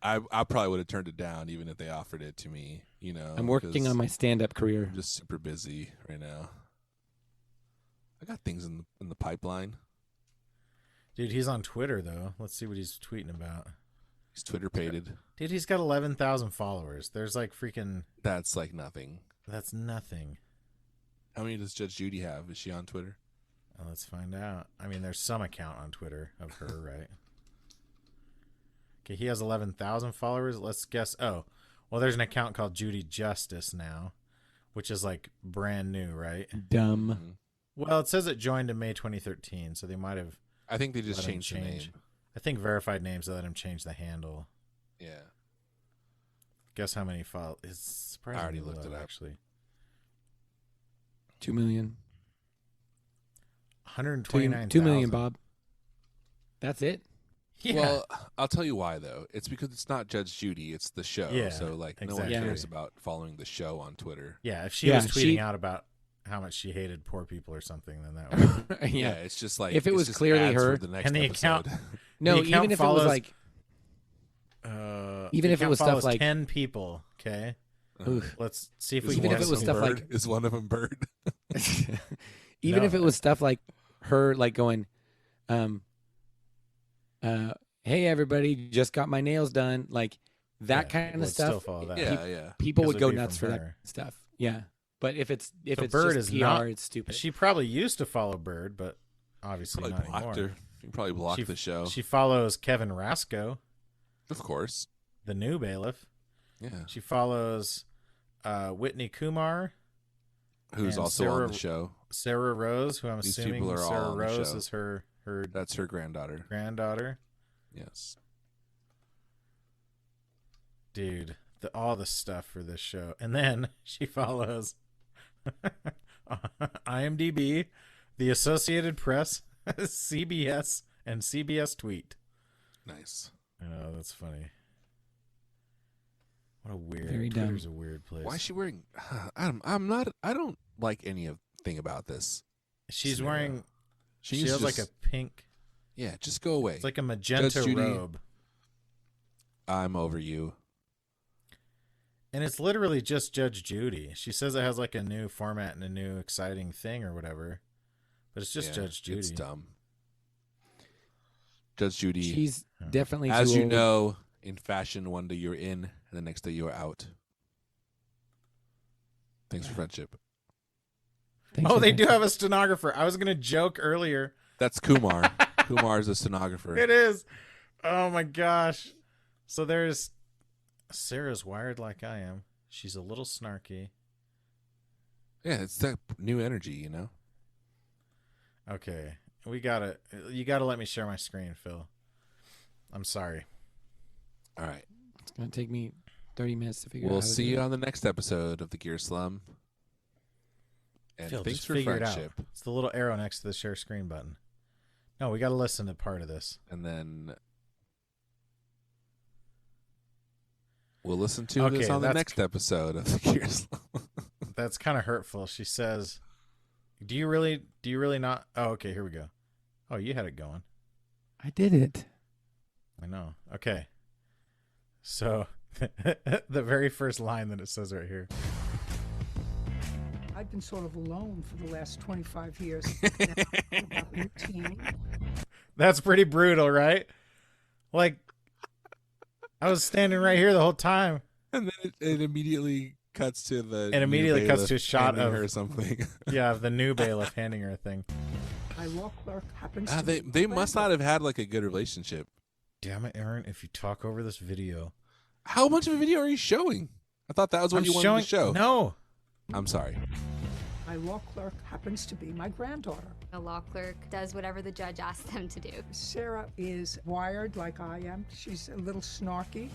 I probably would have turned it down even if they offered it to me. I'm working 'cause on my stand-up career. I'm just super busy right now. I got things in the pipeline. Dude, he's on Twitter though. Let's see what he's tweeting about. He's Twitter pated. Dude, he's got 11,000 followers. There's like freaking. That's like nothing. That's nothing. How many does Judge Judy have? Is she on Twitter? Well, let's find out. I mean, there's some account on Twitter of her, right? Okay, he has 11,000 followers. Let's guess. Oh, well, there's an account called Judy Justice now, which is like brand new, right? Dumb. Mhm. Well, it says it joined in May 2013, so they might have. I think they just Let him changed the change. name. I think verified names let him change the handle. Yeah. Guess how many followers? It's surprisingly I already looked low, it up. actually. 2 million. 129,000. 2 million, Bob. That's it. Yeah. Well, I'll tell you why though. It's because it's not Judge Judy, it's the show. Yeah, So like no exactly. one cares about following the show on Twitter. Yeah, if she Yeah, was tweeting she- out about how much she hated poor people or something, then that would. Yeah, yeah. it's just like If it it's was just clearly ads her- for the next And the episode. account- No, The account even if it follows- was like The Even if it account was stuff follows like- 10 people. Okay, Ugh. let's see if Is we can Even one if guess it was some stuff bird. like- is one of them bird? even No. if it was stuff like her like going hey everybody, just got my nails done, like that Yeah, kind people of would still stuff. follow that. Yeah. People Because would it'd go be nuts for from that her. stuff. Yeah. But if it's So it's Bird just is PR, not- it's stupid. She probably used to follow Bird, but obviously Probably not blocked anymore. her. You probably blocked She- the show. She follows Kevin Rasco, Of course. the new bailiff. Yeah. She follows Whitney Kumar, Who's and also Sarah- on the show. Sarah Rose, who I'm These assuming people are all Sarah on the Rose show. is her That's her granddaughter. granddaughter. Yes. Dude, all the stuff for this show. And then she follows IMDb, the Associated Press, CBS, and CBS Tweet. Nice. Oh, that's funny. What a weird. Very dumb. Twitter's a weird place. Why is she wearing? I'm not. I don't like anything about this. She's scenario? wearing. She She's has like a pink. Yeah, just go away. It's like a magenta Judge Judy. robe, I'm over you. and it's literally just Judge Judy. She says it has like a new format and a new exciting thing or whatever, but it's just Yeah, Judge Judy. It's dumb. Judge Judy. She's definitely as too you old. know, in fashion, one day you're in, and the next day you are out. Thanks for friendship. Thanks Oh, for they that. do have a stenographer. I was gonna joke earlier. That's Kumar. Kumar is a stenographer. It is. Oh my gosh. So there's Sarah's wired like I am. She's a little snarky. Yeah, it's that new energy, you know. Okay. You gotta let me share my screen, Phil. I'm sorry. All right. It's going to take me 30 minutes to figure out We'll how to see do you it. on the next episode of the Gear Slum. And Phil, thanks just for figure friendship. it out. It's the little arrow next to the share screen button. No, we got to listen to part of this. And then we'll listen to this Okay, on the that's- next episode of the Gear Slum. That's kind of hurtful. She says, do you really not? Oh, okay, here we go. Oh, you had it going. I did it. I know. Okay. So the very first line that it says right here. I've been sort of alone for the last 25 years. Now, I'm about 18. That's pretty brutal, right? Like, I was standing right here the whole time. And then it immediately cuts to the It immediately new cuts bailiff to a shot handing of- her something. Yeah, of the new bailiff handing her a thing. My law clerk happens to be They must not have had like a good relationship. Damn it, Aaron! If you talk over this video, How much of a video are you showing? I thought that was what I'm you wanted showing. to show. No, I'm sorry. My law clerk happens to be my granddaughter. A law clerk does whatever the judge asks them to do. Sarah is wired like I am. She's a little snarky.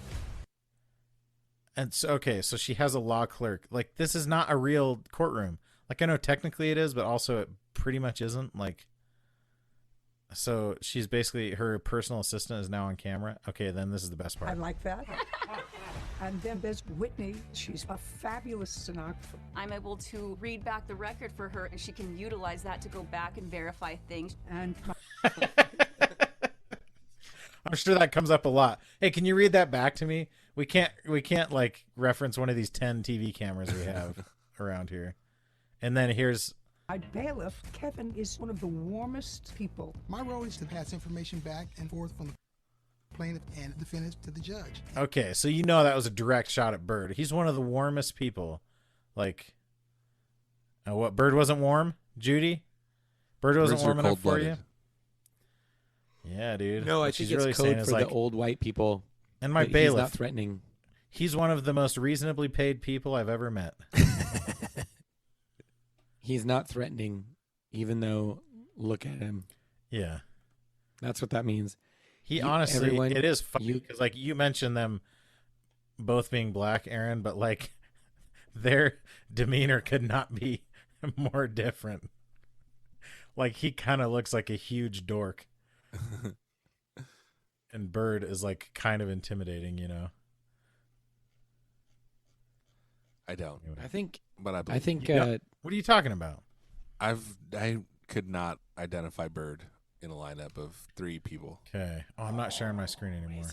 and so okay, so she has a law clerk. Like, this is not a real courtroom. Like, I know technically it is, but also it pretty much isn't. Like, so she's basically, her personal assistant is now on camera. Okay, then this is the best I part. like that. And then there's Whitney. She's a fabulous stenographer. I'm able to read back the record for her, and she can utilize that to go back and verify things. And I'm sure that comes up a lot. Hey, can you read that back to me? We can't like reference one of these 10 TV cameras we have around here. And then here's my bailiff, Kevin, is one of the warmest people. My role is to pass information back and forth from the plaintiff and defendant to the judge. okay, so you know that was a direct shot at Bird. He's one of the warmest people. Like, what? Bird wasn't warm, Judy? Bird wasn't Birds are warm enough for you? cold-blooded. Yeah, dude. No, I What think she's it's really code saying for is the like, old white people. and my that bailiff, He's not threatening. he's one of the most reasonably paid people I've ever met. He's not threatening, even though, look at him. Yeah. That's what that means. He honestly, everyone- it is funny you- because like you mentioned them both being black, Aaron, but like their demeanor could not be more different. Like, he kind of looks like a huge dork, and Bird is like kind of intimidating, you know. I don't, I think. but I I believe. think. Yeah. What are you talking about? I could not identify Bird in a lineup of 3 people. Okay. Oh, I'm not sharing my screen anymore.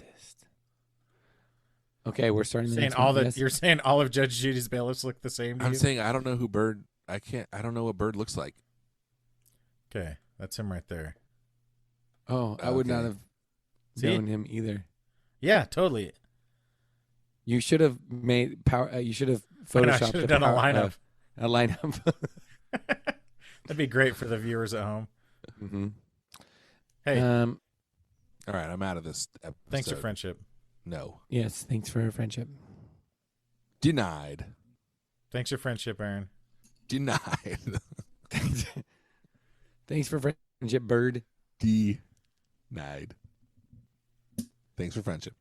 Okay, we're starting the Saying next all one. the Yes? You're saying all of Judge Judy's bailiffs look the same to I'm you? saying I don't know who Bird. I don't know what Bird looks like. Okay, that's him right there. Oh, I would not Okay. have See? known him either. Yeah, totally. You should have made power. You should have I know, I photoshopped should have done a lineup. A lineup. That'd be great for the viewers at home. hmm Hey, Um. All right, I'm out of this episode. thanks for friendship. No. Yes. Thanks for friendship. Denied. Thanks for friendship, Aaron. Denied. Thanks for friendship, Bird. Denied. Thanks for friendship.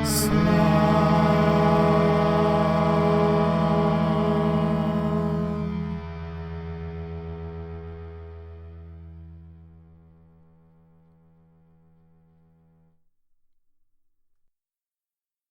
Slide.